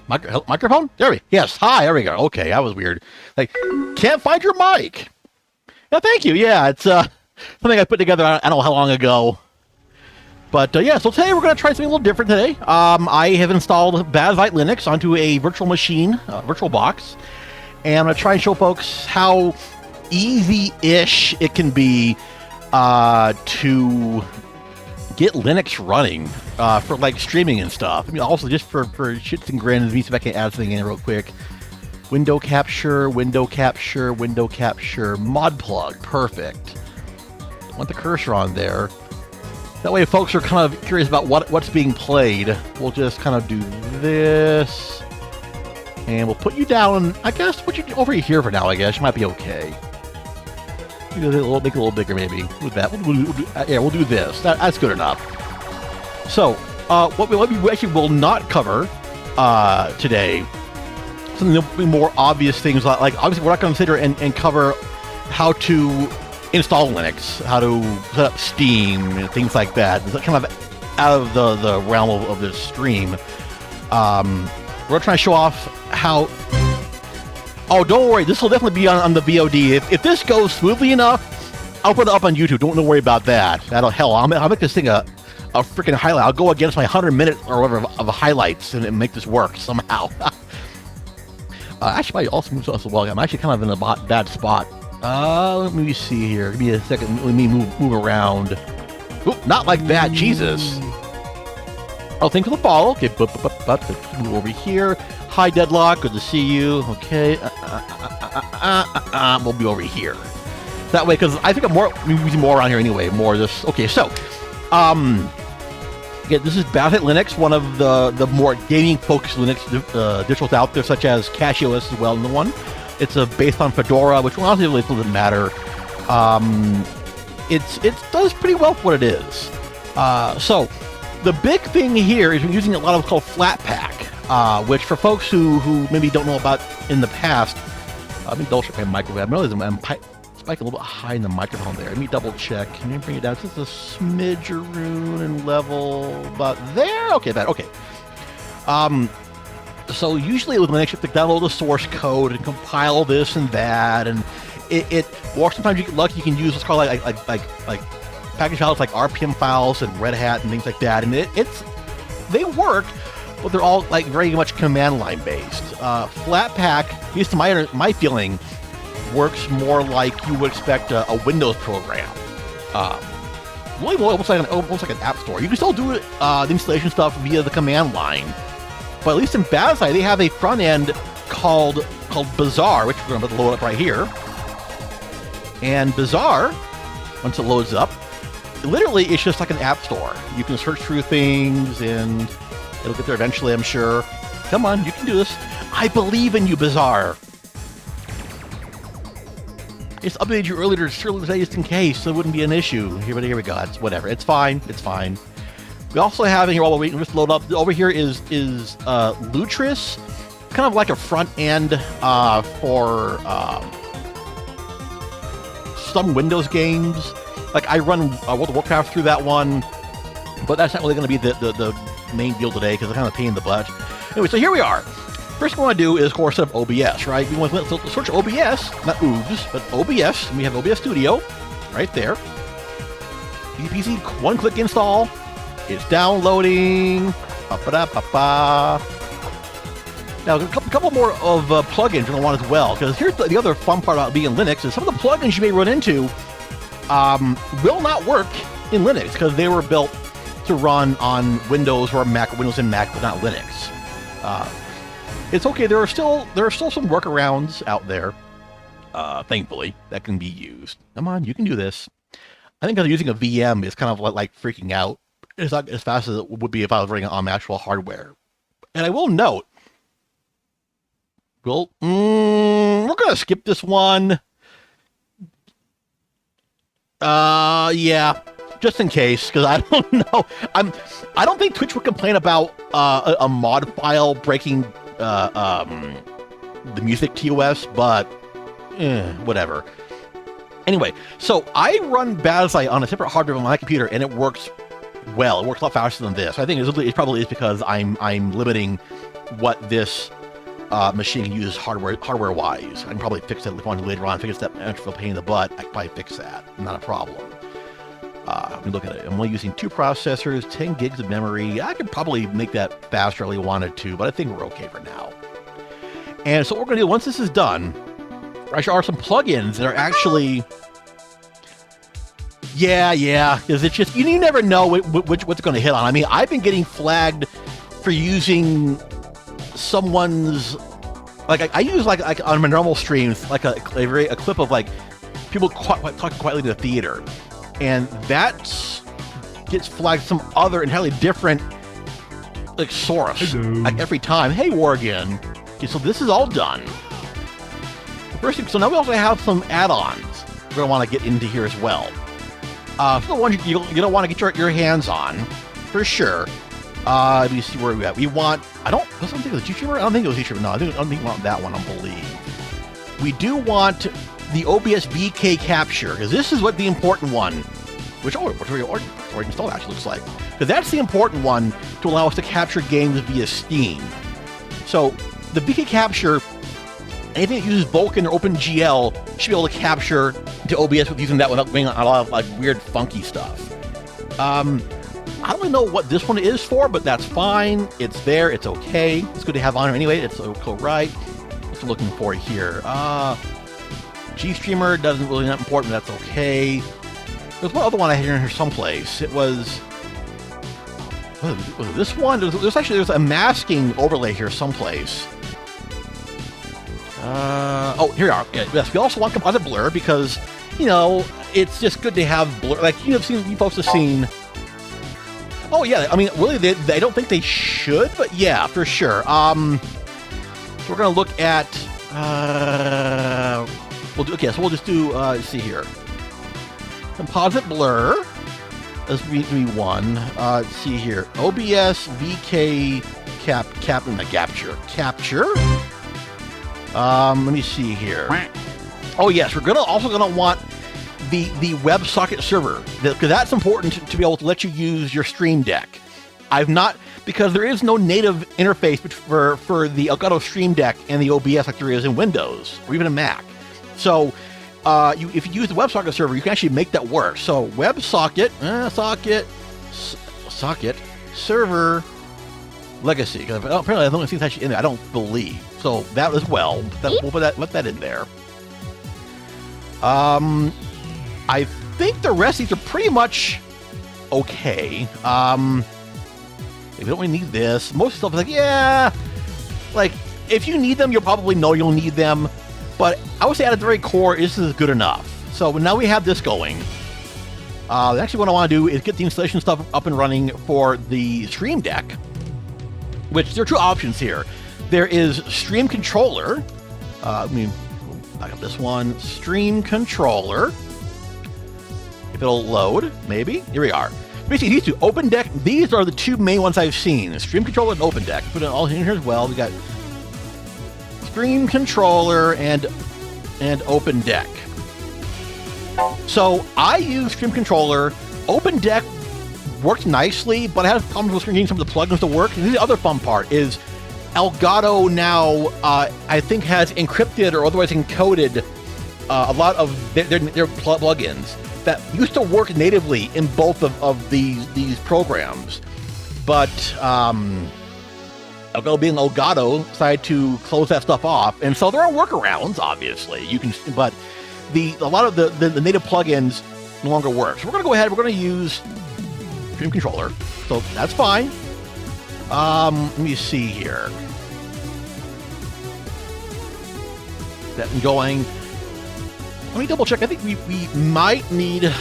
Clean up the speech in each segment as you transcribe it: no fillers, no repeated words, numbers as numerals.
Microphone? There we go. Yes, hi, there we go. Okay, that was weird. Like, can't find your mic. Yeah, thank you. Yeah, it's something I put together, I don't know how long ago. But yeah, so today we're going to try something a little different today. I have installed Bazzite Linux onto a virtual machine, virtual box. And I'm going to try and show folks how easy-ish it can be to get Linux running for like streaming and stuff. I mean, also just for shits and grins. Let me see if I can add something in real quick. Window capture, window capture, window capture, mod plug, perfect. Want the cursor on there. That way, if folks are kind of curious about what's being played, we'll just kind of do this, and we'll put you down. I guess put you over here for now. I guess you might be okay. Make it a little bigger, maybe. With that, we'll do this. That's good enough. So, what we actually will not cover today, something that will be more obvious things like obviously we're not going to consider and cover how to install Linux, how to set up Steam, and things like that. It's kind of out of the realm of this stream. We're going to try to show off how. Oh, don't worry. This will definitely be on the VOD. If this goes smoothly enough, I'll put it up on YouTube. Don't worry about that. I'll make this thing a freaking highlight. I'll go against my 100-minute or whatever of highlights and make this work somehow. Actually, also moves us well. I'm actually kind of in a bad spot. Let me see here. Give me a second. Let me move around. Oop, not like that. Jesus. Oh, thanks for the follow. Okay, move over here. Hi, Deadlock. Good to see you. Okay. We'll be over here. That way, because I think I'm using more around here anyway. More this. Okay, so, yeah, this is Bazzite Linux, one of the more gaming-focused Linux distros out there, such as CashOS as well in the one. It's based on Fedora, which honestly really doesn't matter. It does pretty well for what it is. So, the big thing here is we're using a lot of what's called Flatpak, which for folks who maybe don't know about in the past, let me double check my microphone. I realize I'm spiking a little bit high in the microphone there. Let me double check. Can you bring it down just a smidgeroon and level about there? Okay, that okay. So usually with Linux, you have to download the source code and compile this and that, and or sometimes you get lucky, you can use what's called like package files like RPM files and Red Hat and things like that, and they work, but they're all like very much command line based. Flatpak, at least to my feeling, works more like you would expect a Windows program. Really almost like an app store. You can still do the installation stuff via the command line. But at least in Bazzite, they have a front end called Bazaar, which we're going to load up right here. And Bazaar, once it loads up, literally it's just like an app store. You can search through things, and it'll get there eventually, I'm sure. Come on, you can do this. I believe in you, Bazaar. I just updated you earlier today just in case, so it wouldn't be an issue. Here we go. It's whatever. It's fine. It's fine. We also have in here, while we're waiting, just load up. Over here is Lutris, kind of like a front end for some Windows games. Like I run World of Warcraft through that one, but that's not really going to be the main deal today because it's kind of a pain in the butt. Anyway, so here we are. First thing we want to do is, of course, set up OBS, right? We want to search OBS, not OOBS, but OBS, and we have OBS Studio right there. PC, one-click install. It's downloading. Now, a couple more of plugins you're going to want as well, because here's the other fun part about being in Linux is some of the plugins you may run into will not work in Linux because they were built to run on Windows or Mac, Windows and Mac, but not Linux. It's okay. There are still some workarounds out there, thankfully, that can be used. Come on, you can do this. I think using a VM is kind of like freaking out. It's not as fast as it would be if I was running on actual hardware. And I will note, we're going to skip this one. Yeah, just in case, because I don't know. I don't think Twitch would complain about a mod file breaking the music TOS, but whatever. Anyway, so I run Bazzite on a separate hardware on my computer, and it works well. It works a lot faster than this. I think it probably is because I'm limiting what this machine can use hardware-wise. I can probably fix that if I want to later on. Fix that extra pain in the butt. I can probably fix that. Not a problem. Let me look at it. I'm only using 2 processors, 10 gigs of memory. I could probably make that faster if I really wanted to, but I think we're okay for now. And so what we're going to do, once this is done, there are some plugins that are actually... Yeah, because it's just, you never know what's going to hit on. I mean, I've been getting flagged for using someone's... Like, I use, like on my normal streams, like a clip of, like, people talking quietly to the theater. And that gets flagged some other entirely different like source like every time. Hey, Worgen. Okay, so this is all done. First thing, so now we also have some add-ons we're gonna want to get into here as well. So the one you don't want to get your hands on for sure. Let me see where we at. We want. I don't think it was GStreamer. I don't think it was GStreamer. No, I don't think we want that one. I believe we do want the OBS-VkCapture, because this is what the important one, which we already installed actually looks like, because that's the important one to allow us to capture games via Steam. So the VkCapture, anything that uses Vulkan or OpenGL should be able to capture to OBS with using that without being a lot of like weird funky stuff. I don't really know what this one is for, but that's fine. It's there. It's okay. It's good to have on anyway. It's all right. What's we're looking for here? GStreamer doesn't really not important, but that's okay. There's one other one I had in here someplace. It was it this one? There's a masking overlay here someplace. Oh, here we are. Yes, we also want composite blur because, you know, it's just good to have blur. Like you folks have seen. Oh yeah, I mean, really, I don't think they should, but yeah, for sure. So we're gonna look at. So we'll just do, let's see here. Composite blur. Let's be one. Let's see here. OBS-VkCapture. Capture. Let me see here. Oh yes, we're also gonna want the WebSocket server, because that's important to be able to let you use your Stream Deck. Because there is no native interface for the Elgato Stream Deck and the OBS like there is in Windows or even a Mac. So if you use the WebSocket server, you can actually make that work. So WebSocket socket server Legacy. Apparently, I don't think it's actually in there. I don't believe so. That as well. We'll let that in there. I think the rest of these are pretty much okay. We don't really need this. Most stuff is like, yeah, like if you need them, you'll probably know you'll need them. But I would say at the very core, this is good enough. So now we have this going. Actually, what I want to do is get the installation stuff up and running for the Stream Deck, which there are 2 options here. There is Stream Controller. Let me back up this one. Stream Controller. If it'll load, maybe. Here we are. Basically, these 2, OpenDeck, these are the 2 main ones I've seen. Stream Controller and OpenDeck. Put it all in here as well. We got Stream Controller and OpenDeck. So I use Stream Controller. OpenDeck works nicely, but I have problems with getting some of the plugins to work. And the other fun part is Elgato now, I think, has encrypted or otherwise encoded a lot of their plugins that used to work natively in both of these programs, but Elgato being Elgato decided to close that stuff off, and so there are workarounds. Obviously, but a lot of the native plugins no longer work. So we're going to go ahead. We're going to use Stream Controller, so that's fine. Let me see here. That going. Let me double check. I think we might need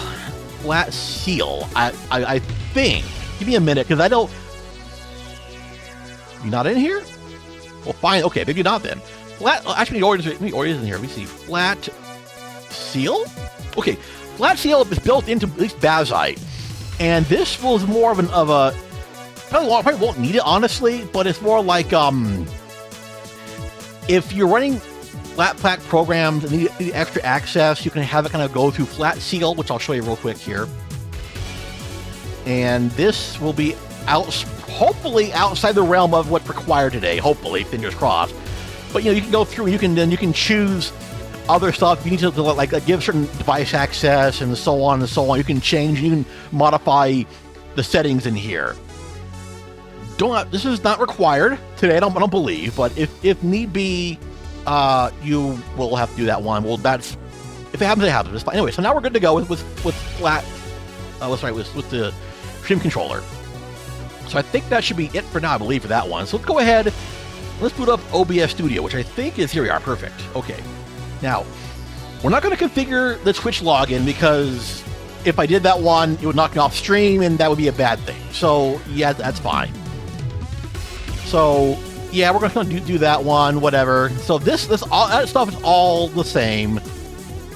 Flat Seal. I think. Give me a minute, because I don't. You not in here? Well, fine. Okay, maybe not then. Flat. Actually, the orders in here. Let me see. Flat Seal. Okay, Flat Seal is built into at least Bazzite, and this was more of a. Probably won't need it honestly, but it's more like if you're running Flatpak programs and need extra access, you can have it kind of go through Flat Seal, which I'll show you real quick here. and this will be hopefully outside the realm of what's required today. Hopefully, fingers crossed. But you can go through. You can choose other stuff. You need to like give certain device access and so on and so on. You can change. You can modify the settings in here. This is not required today. I don't believe, but if need be, you will have to do that one. Well, that's if it happens, it happens. It's fine. Anyway, so now we're good to go with flat. With the stream controller. So I think that should be it for now. I believe for that one. So let's go ahead. Let's boot up OBS Studio, which I think is here. We are perfect. Okay. Now we're not going to configure the Twitch login because if I did that one, it would knock me off stream, and that would be a bad thing. So yeah, that's fine. So yeah, we're going to do that one, whatever. So this all that stuff is all the same.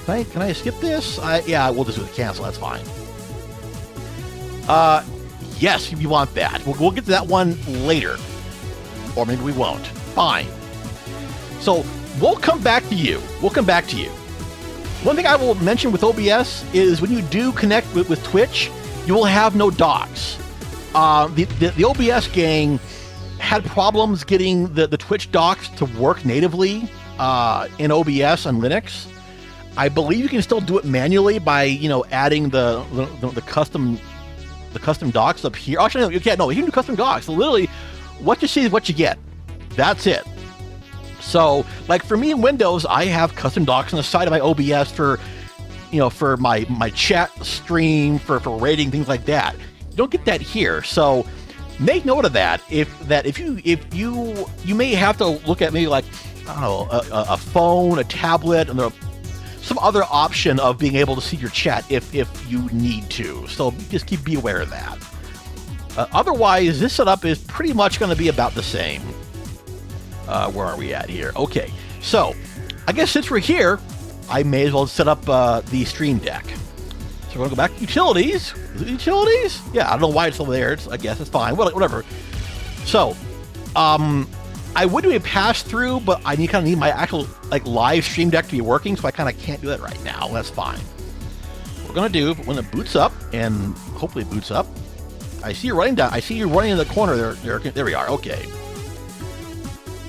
Can I skip this? Yeah, we'll just do the cancel. That's fine. Yes, if you want that. We'll get to that one later, or maybe we won't. Fine. So we'll come back to you. One thing I will mention with OBS is when you do connect with Twitch, you will have no docks. The OBS gang had problems getting the Twitch docks to work natively in OBS on Linux. I believe you can still do it manually by adding the custom docks up here. Actually, no, you can't. No, you can do custom docks. So literally, what you see is what you get. That's it. So, like for me in Windows, I have custom docks on the side of my OBS for my chat stream, for rating, things like that. You don't get that here. So make note of that. If you may have to look at maybe like, I don't know, a phone, a tablet, and some other option of being able to see your chat if you need to. So just be aware of that. Otherwise, this setup is pretty much going to be about the same. Where are we at here? Okay, so I guess since we're here, I may as well set up the Stream Deck. So we're going to go back to Utilities. Is it Utilities? Yeah, I don't know why it's over there. I guess it's fine. Whatever. So, I would do a pass-through, but I kind of need my actual live Stream Deck to be working, so I kind of can't do that right now. That's fine. What we're going to do, when it boots up, and hopefully it boots up, I see you running down. I see you running in the corner there. There we are. Okay.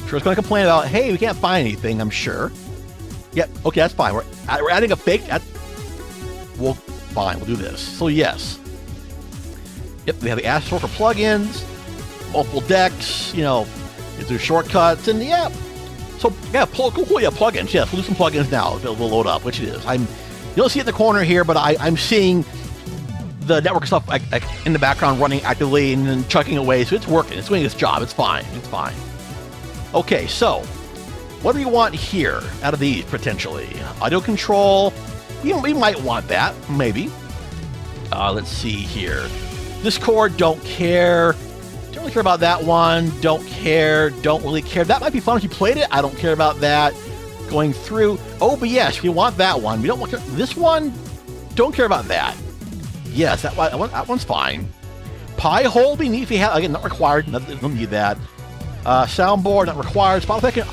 Sure, it's going to complain about, hey, we can't find anything, I'm sure. Yep, okay, that's fine. We're adding a fake. Well, fine, we'll do this. So, yes. Yep, we have the Ask Store for plugins, multiple decks, do shortcuts, and yeah. So, yeah, cool, yeah, plugins. Yes, we'll do some plugins now. We'll load up, which it is. You don't see it in the corner here, but I'm seeing the network stuff in the background running actively and then chucking away, so it's working. It's doing its job. It's fine. It's fine. Okay, so what do we want here out of these potentially? Audio control. We might want that, maybe. Let's see here. Discord, don't care. Don't really care about that one. Don't care. Don't really care. That might be fun if you played it. I don't care about that. Going through OBS, we want that one. We don't want this one. Don't care about that. Yes, that one's fine. Pi-hole be neat if you have. Again, not required. Don't need that. Soundboard, not required. Spotify,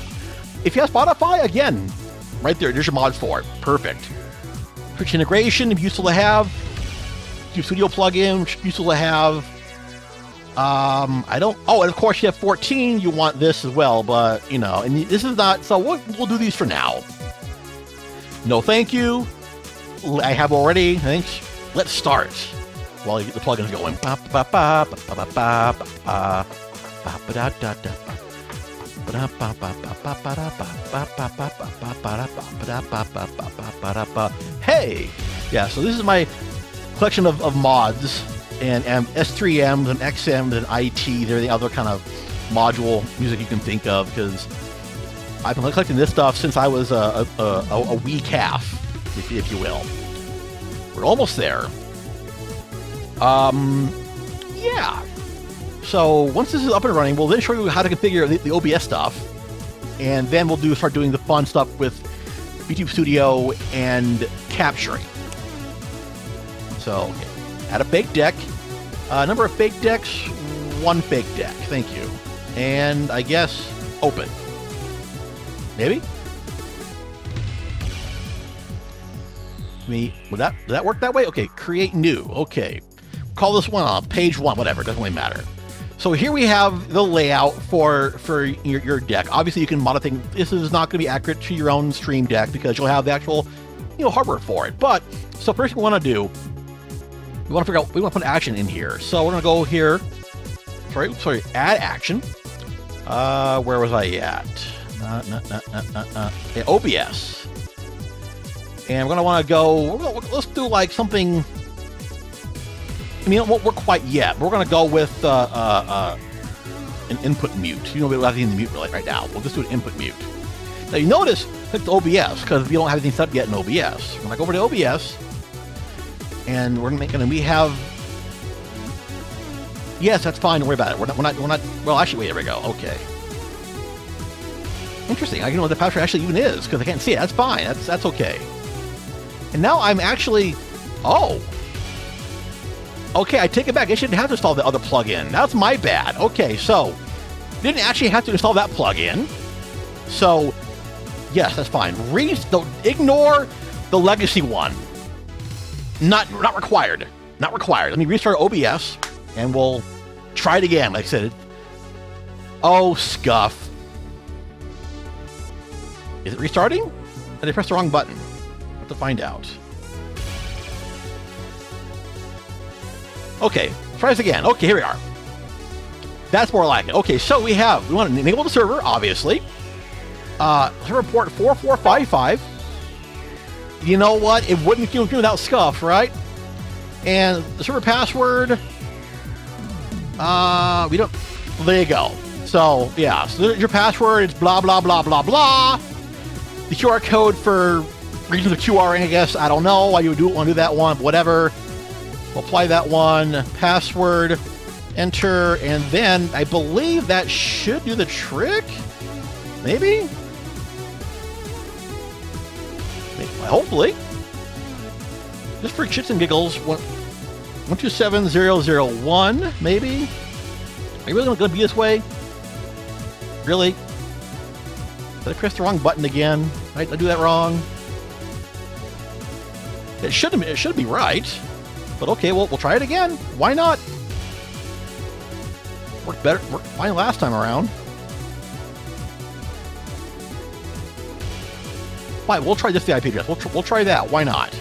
if you have Spotify, again, right there, there's your mods for it. Perfect. Twitch integration, useful to have. VTube Studio plugin, useful to have. And of course you have 14, you want this as well, but, and this is not, so we'll do these for now. No thank you. I have already, thanks. Let's start while you get the plugins going. Hey! Yeah, so this is my collection of mods and S3Ms and XMs and ITs, everything other kind of module music you can think of, because I've been collecting this stuff since I was a wee calf, if you will. We're almost there. Yeah. So once this is up and running, we'll then show you how to configure the OBS stuff, and then we'll start doing the fun stuff with VTube Studio and capturing. So, okay. Add a fake deck. Number of fake decks, 1 fake deck. Thank you. And I guess open. Maybe? Would that work that way? Okay, create new. Okay. call this one page 1, whatever. It doesn't really matter. So here we have the layout for your deck. Obviously, you can modify things. This is not going to be accurate to your own stream deck because you'll have the actual, hardware for it. But so first, we want to do, we want to figure out, we want to put action in here. So we're going to go here. Sorry, add action. Where was I at? Yeah, OBS. And we're going to want to go. Let's do like something. I mean, it won't work quite yet. We're going to go with an input mute. We don't have anything in the mute right now. We'll just do an input mute. Now, you notice, click the OBS, because we don't have anything set up yet in OBS. We're going to go over to OBS, and we're going to, we have, yes, that's fine. Don't worry about it. We're not, well, actually, wait, there we go. Okay. Interesting. I don't know what the password actually even is, because I can't see it. That's fine. That's okay. And now I'm actually, okay, I take it back. I shouldn't have to install the other plugin. That's my bad. Okay, so didn't actually have to install that plugin. So yes, that's fine. Ignore the legacy one. Not required. Not required. Let me restart OBS and we'll try it again. Like I said, scuff. Is it restarting? Or did I press the wrong button? I have to find out. Okay, try this again. Okay, here we are. That's more like it. Okay, so we want to enable the server, obviously. Server port 4455. You know what? It wouldn't do without scuff, right? And the server password, we don't, there you go. So, yeah, so your password, it's blah, blah, blah, blah, blah. The QR code for reasons of QRing, I guess, I don't know why you would want to do that one, but whatever. We'll apply that one, password, enter, and then I believe that should do the trick. Maybe? Hopefully. Just for shits and giggles, 127001, maybe? Are you really going to be this way? Really? Did I press the wrong button again? Did I do that wrong? It should be right. But okay, we'll try it again. Why not? Worked fine last time around. Fine, we'll try just the IP address. We'll try that. Why not?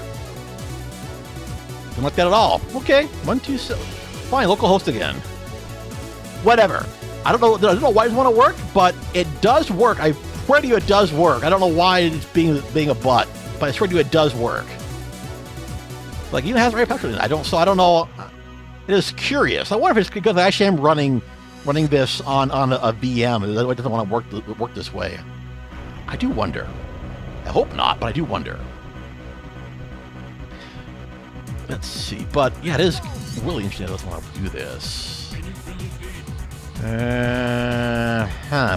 Don't like that at all. Okay, 127. Fine, localhost again. Whatever. I don't know why it doesn't want to work, but it does work. I swear to you, it does work. I don't know why it's being a butt, but I swear to you, it does work. Like, even has the right password in it. I don't know. It is curious. I wonder if it's because I actually am running this on a VM. It doesn't want to work this way. I do wonder. I hope not, but I do wonder. Let's see. But yeah, it is really interesting. It doesn't want to do this.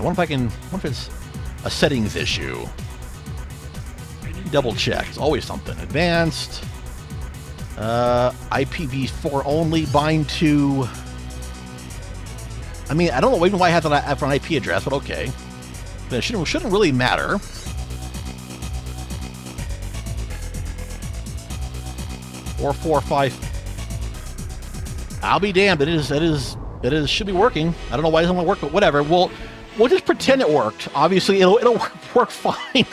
What if it's a settings issue? Double check. It's always something. Advanced. IPv4 only, bind to. I mean, I don't know even why I have that for an IP address, but okay. But it shouldn't really matter. Or 4 or 5. I'll be damned. It should be working. I don't know why it doesn't want to work, but whatever. We'll just pretend it worked. Obviously, it'll work fine.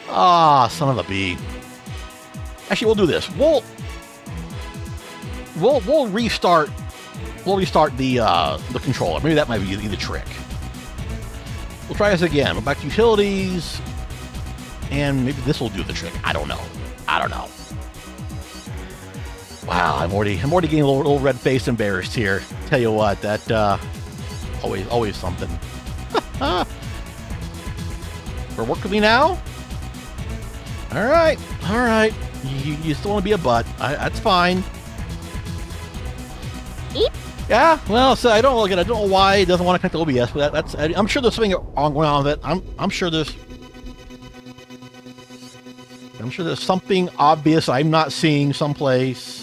Ah, son of a bee. Actually, we'll do this. We'll restart. We'll restart the controller. Maybe that might be the trick. We'll try this again. We'll back to utilities, and maybe this will do the trick. I don't know. Wow, I'm already getting a little red-faced, embarrassed here. Tell you what, that always something. For work with me now? All right. You still want to be a butt? That's fine. Yeah, well, so I don't know why it doesn't want to connect to OBS, but I'm sure there's something going on with it. I'm sure there's something obvious I'm not seeing someplace.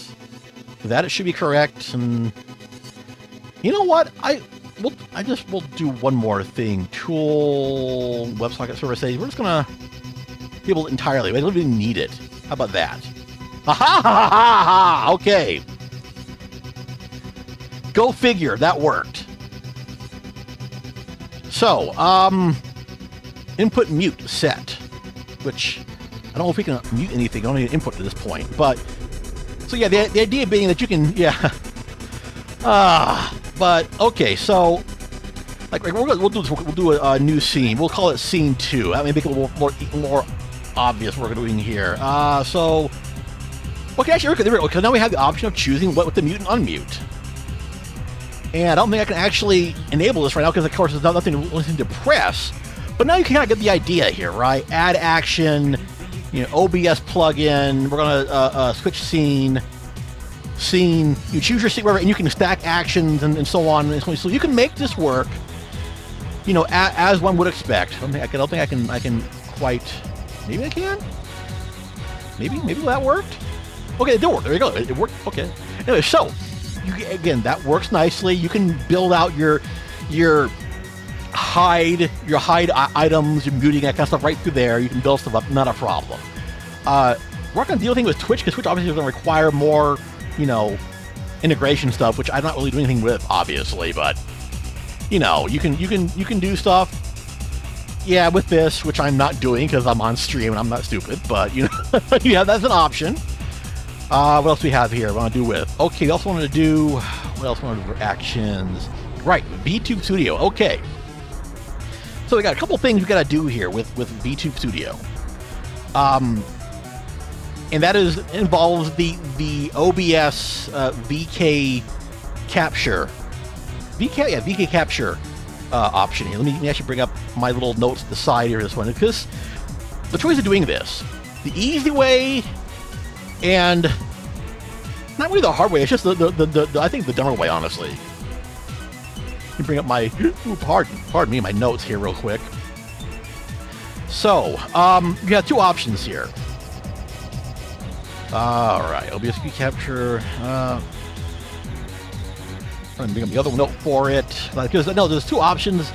That it should be correct, and you know what? I will do one more thing. Tool WebSocket Server Legacy. We're just gonna enable it entirely. We don't even need it. How about that? Ha ha ha ha ha! Okay. Go figure, that worked. So, input mute set, which I don't know if we can mute anything. I don't need input to this point, but so yeah, the idea being that you can, yeah. But okay, so like we'll do a new scene. We'll call it scene 2. That may make it a little more obvious what we're doing here. So okay, actually, okay, now we have the option of choosing what to mute and unmute. And I don't think I can actually enable this right now because, of course, there's nothing to press. But now you can kind of get the idea here, right? Add action, you know, OBS plugin. We're gonna switch scene. You choose your scene, whatever, and you can stack actions and so on. So you can make this work, you know, as one would expect. I don't think I can quite. Maybe I can. Maybe that worked. Okay, it did work. There you go. It worked. Okay. Anyway, so. Again, that works nicely. You can build out your hide items, your muting, that kind of stuff right through there. You can build stuff up, not a problem. We're not going to deal with anything with Twitch because Twitch obviously is going to require more, you know, integration stuff, which I'm not really doing anything with, obviously. But you know, you can do stuff. Yeah, with this, which I'm not doing because I'm on stream and I'm not stupid. But you know, yeah, that's an option. What else do we have here? What I want to do with? Okay, we also wanted to do. What else wanted to do for actions? Right, VTube Studio. Okay. So we got a couple things we got to do here with VTube Studio. And that involves the OBS VkCapture. VkCapture option here. Let me actually bring up my little notes to the side here. This one, because the choice of doing this, the easy way. And not really the hard way. It's just the I think the dumber way, honestly. Let me bring up my pardon me, my notes here real quick. So you have two options here. All right, OBS-VkCapture. I'm gonna bring up the other note for it because no, there's two options,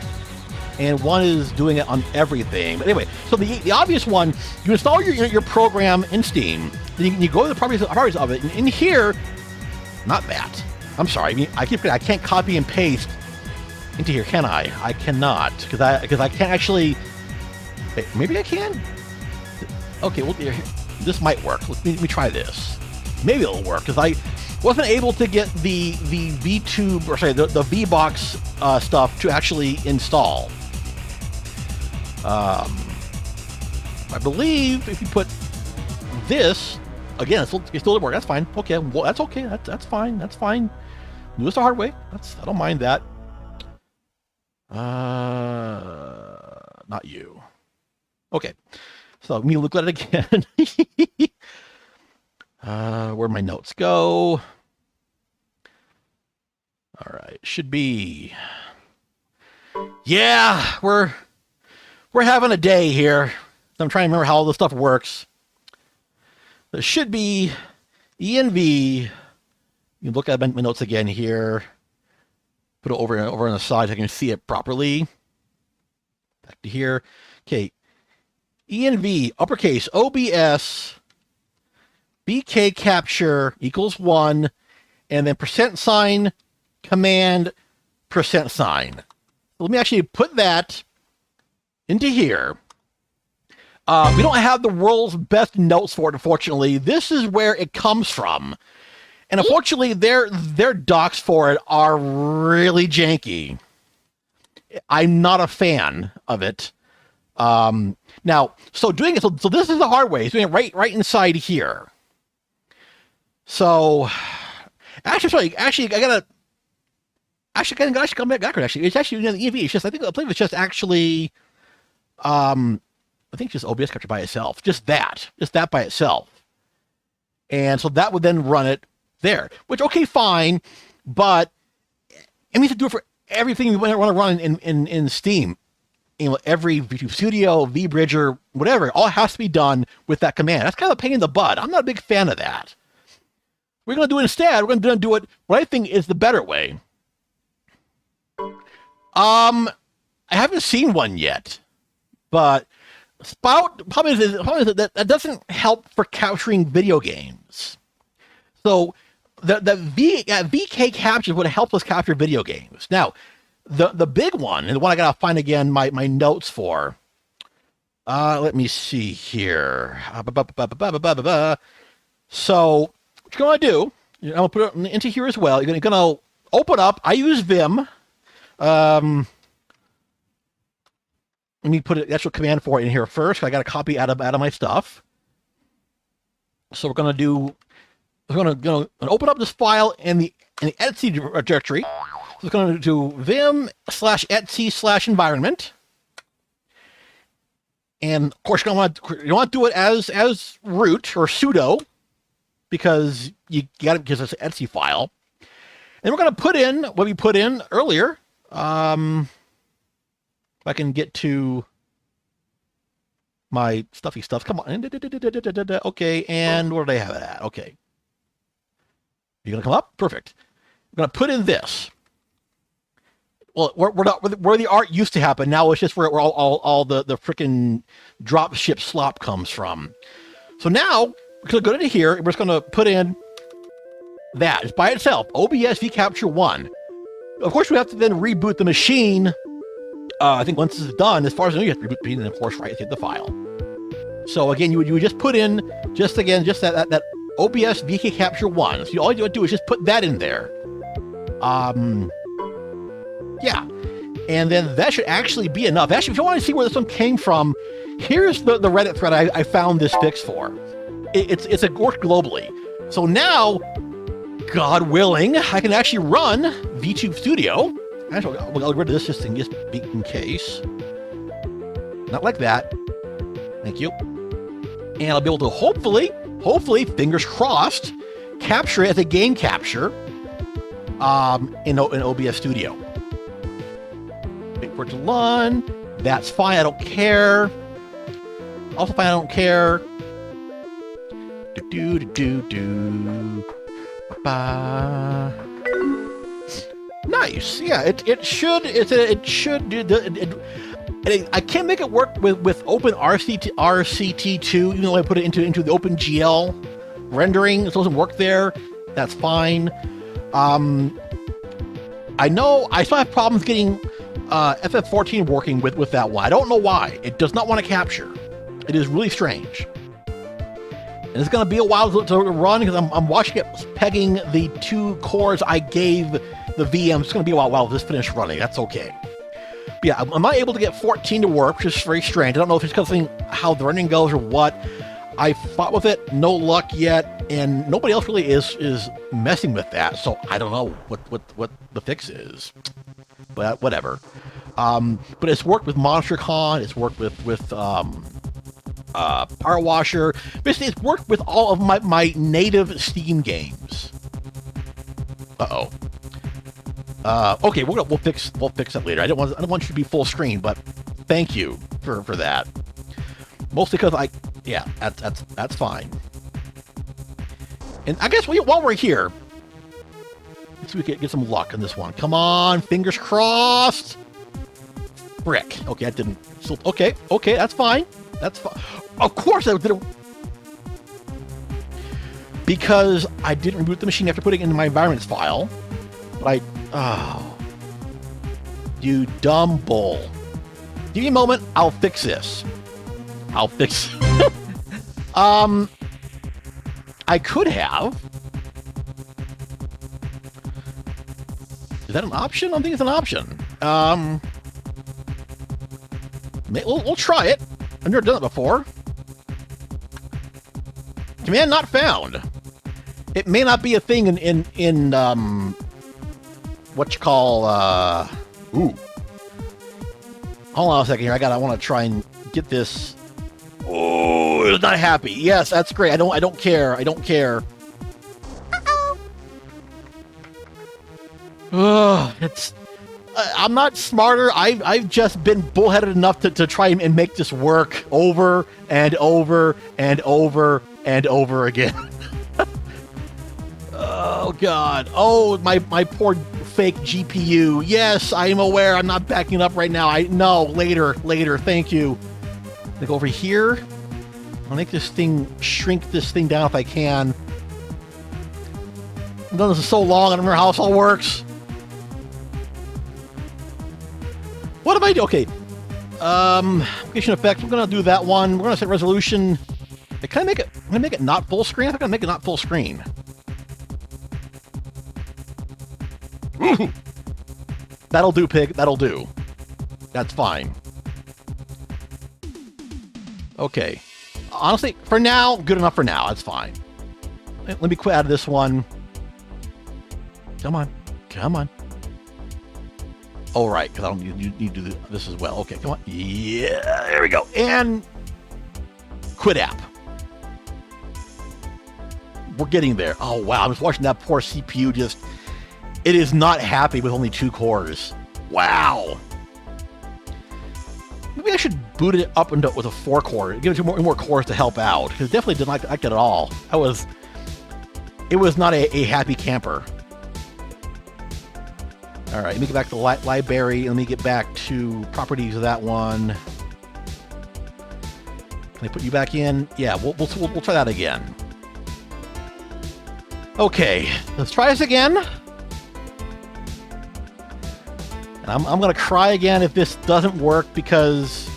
and one is doing it on everything. But anyway, so the obvious one, you install your program in Steam. Then you go to the properties of it, and in here, not that. I'm sorry. I mean, I can't copy and paste into here, can I? I cannot because I can't actually. Wait, maybe I can. Okay, well, this might work. Let me try this. Maybe it'll work because I wasn't able to get the VTube or sorry the VBox stuff to actually install. I believe if you put this. Again, it still didn't work. That's fine. Okay, well, that's okay. That's fine. That's fine. Do this the hard way. I don't mind that. Not you. Okay. So let me look at it again. Where'd my notes go? All right. Should be. Yeah, we're having a day here. I'm trying to remember how all this stuff works. There should be env. You can look at my notes again here. Put it over on the side so I can see it properly. Back to here. Okay. env, uppercase, OBS, VkCapture equals 1, and then %, command, %. Let me actually put that into here. We don't have the world's best notes for it, unfortunately. This is where it comes from. And unfortunately, their docs for it are really janky. I'm not a fan of it. Now, so doing it, so this is the hard way. It's doing it right inside here. So, actually, I gotta come back. Actually, it's actually the EV. It's just I believe it's just actually, I think just OBS capture by itself, just that by itself. And so that would then run it there, which, okay, fine, but it means to do it for everything you want to run in Steam. You know, every VTube Studio, VBridger, whatever, it all has to be done with that command. That's kind of a pain in the butt. I'm not a big fan of that. We're going to do it instead. We're going to do it what I think is the better way. I haven't seen one yet, but Spout probably is that doesn't help for capturing video games. So the VkCapture is what helps us capture video games. Now, the big one, and the one I gotta find again my notes for. Let me see here. So what you're gonna do, I'm gonna put it into here as well. You're gonna open up. I use Vim. Let me put an actual command for it in here first. I got to copy out of my stuff. So we're gonna open up this file in the etc directory. So we're gonna do vim/etc/environment. And of course, you want to do it as root or sudo, because you got it because it's an etc file. And we're going to put in what we put in earlier. If I can get to my stuffy stuff, come on. Okay, and where do they have it at? Okay, you're going to come up. Perfect. I'm going to put in this. Well, where the art used to happen, now it's just where all the frickin' dropship slop comes from. So now we're going to go into here, and we're just going to put in that. It's by itself, OBS-VkCapture 1. Of course, we have to then reboot the machine. I think once this is done, as far as I know, you have to reboot the machine and, of course, right-click the file. So again, you would just put in, just that OBS-VkCapture 1. So all you would do is just put that in there. Yeah, and then that should actually be enough. Actually, if you want to see where this one came from, here's the Reddit thread I found this fix for. It's worked globally. So now, God willing, I can actually run VTube Studio. Actually, I'll get rid of this just in case. Not like that. Thank you. And I'll be able to hopefully, fingers crossed, capture it as a game capture in OBS Studio. Wait for it to run. That's fine. I don't care. Also fine. I don't care. Nice. Yeah. It should do the. I can't make it work with OpenRCT2, even though I put it into the OpenGL rendering. It doesn't work there. That's fine. I know I still have problems getting FF14 working with that one. I don't know why. It does not want to capture. It is really strange. And it's going to be a while to run because I'm watching it pegging the 2 cores I gave the VM. It's going to be a while to just finish running. That's okay. But yeah, I'm not able to get 14 to work, which is very strange. I don't know if it's because of how the running goes or what. I fought with it, no luck yet, and nobody else really is messing with that. So I don't know what the fix is. But whatever. But it's worked with MonsterCon. It's worked with Power Washer. Basically, it's worked with all of my native Steam games. Okay, we'll fix that later. I don't want you to be full screen, but thank you for that. Mostly because that's fine. And I guess while we're here, let's see if we can get some luck on this one. Come on, fingers crossed. Brick. Okay, that didn't. Okay, that's fine. That's fine. Of course I did it. Because I didn't reboot the machine after putting it into my environments file. But you dumb bull. Give me a moment, I'll fix this. I could have. Is that an option? I don't think it's an option. We'll try it. I've never done it before. Command not found. It may not be a thing in what you call ooh. Hold on a second here. I want to try and get this. Oh, it's not happy. Yes, that's great. I don't care. It's. I'm not smarter. I've just been bullheaded enough to try and make this work over and over and over and over again. Oh God. Oh, my poor fake GPU. Yes, I am aware. I'm not backing up right now. I know. Later. Thank you. Like over here. I'll make this thing shrink this thing down if I can. I've done this so long, I don't remember how this all works. What am I doing? Okay. Application effects, we're gonna do that one. We're gonna set resolution. Can I make it? I'm gonna make it not full screen. I'm gonna make it not full screen. That'll do, pig. That'll do. That's fine. Okay. Honestly, for now, good enough for now. That's fine. Let me quit out of this one. Come on. Come on. All right, because I don't need to do this as well. Okay, come on. Yeah, there we go. And quit app. We're getting there. Oh, wow. I'm just watching that poor CPU just... It is not happy with only 2 cores. Wow. Maybe I should boot it up with a 4-core. Give it more cores to help out. Because it definitely didn't like it at all. It was not a happy camper. All right, let me get back to the library. Let me get back to properties of that one. Can I put you back in? Yeah, we'll try that again. Okay, let's try this again. And I'm gonna cry again if this doesn't work because,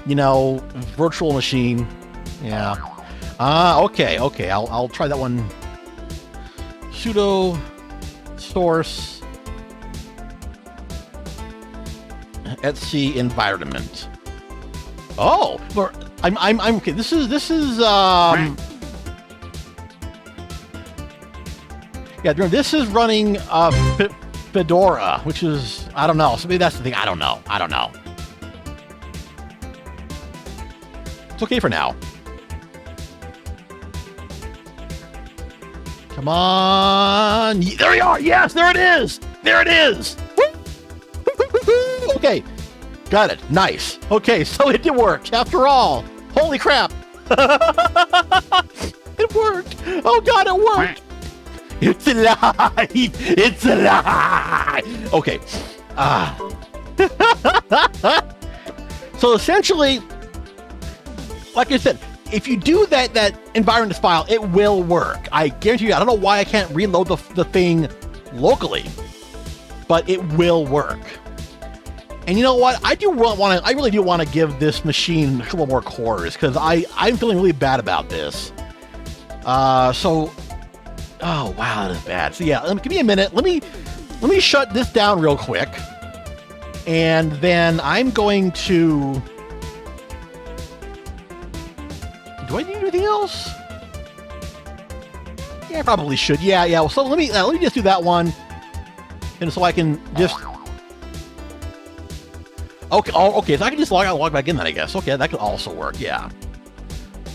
you know, virtual machine. Yeah. Okay. I'll try that one. Sudo source etc environment. Oh, I'm okay. This is yeah, this is running Fedora, which is, I don't know. So maybe that's the thing. I don't know. It's okay for now. Come on. There we are. Yes, there it is. There it is. Okay. Got it. Nice. Okay, so it did work after all. Holy crap. It worked. Oh, God, it worked. It's alive! It's alive! Okay. So essentially, like I said, if you do that environment file, it will work. I guarantee you. I don't know why I can't reload the thing locally, but it will work. And you know what? I really do want to give this machine a couple more cores because I'm feeling really bad about this. Oh wow, that is bad. So yeah, give me a minute. Let me shut this down real quick, and then I'm going to. Do I need anything else? Yeah, I probably should. Yeah. Well, so let me just do that one, and so I can just. Okay. Oh, okay. So I can just log back in then, I guess. Okay, that could also work. Yeah.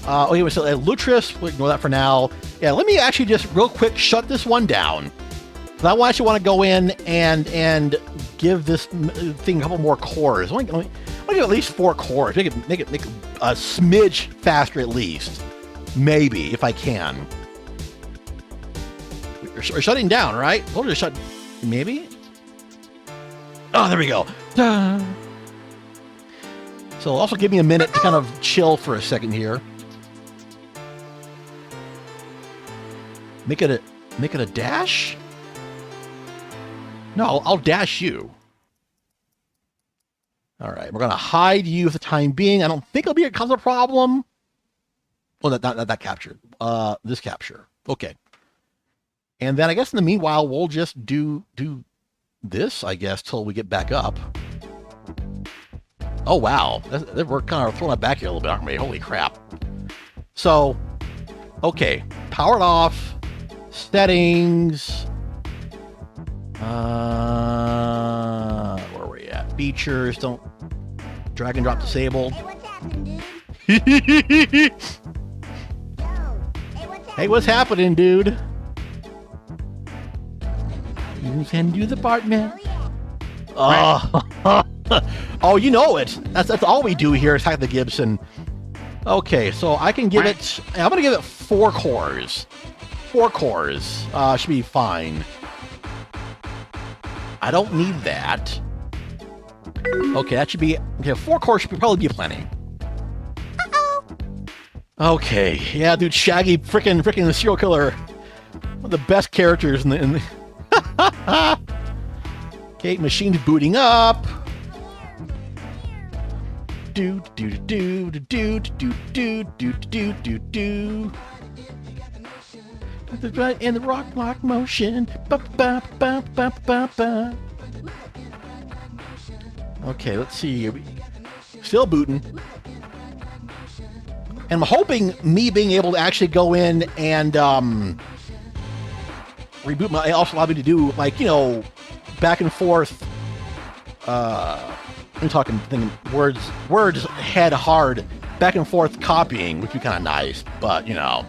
Okay, so Lutris, we'll ignore that for now. Yeah, let me actually just real quick shut this one down. So I actually want to go in and give this thing a couple more cores. I want to give at least 4 cores. Make it a smidge faster at least. Maybe, if I can. We're shutting down, right? We'll just shut... Maybe? Oh, there we go. So also give me a minute to kind of chill for a second here. Make it a dash? No, I'll dash you. All right, we're gonna hide you for the time being. I don't think it'll be a cause of problem. Well, not that capture. This capture. Okay. And then I guess in the meanwhile, we'll just do this, I guess, till we get back up. Oh wow, we're kind of throwing it back here a little bit, aren't we? Holy crap. So, okay, powered off. Settings. Where are we at? Features. Don't drag and drop disabled. Hey, what's happening, dude? You can do the part, man. Oh, you know it. That's all we do here is hack the Gibson. Okay, so I can give it. I'm gonna give it 4 cores. 4 cores should be fine. I don't need that. Okay, that should be... Okay, 4 cores should probably be plenty. Okay, yeah, dude, Shaggy, frickin' the serial killer. One of the best characters in the okay, machine's booting up. Do do do do do do do do do do do. The right and the rock motion. Ba ba ba ba ba ba. Okay, let's see. Still booting. And I'm hoping me being able to actually go in and reboot my also allow me to do, like, you know, back and forth. I'm talking thinking words head hard back and forth copying, which would be kind of nice, but you know,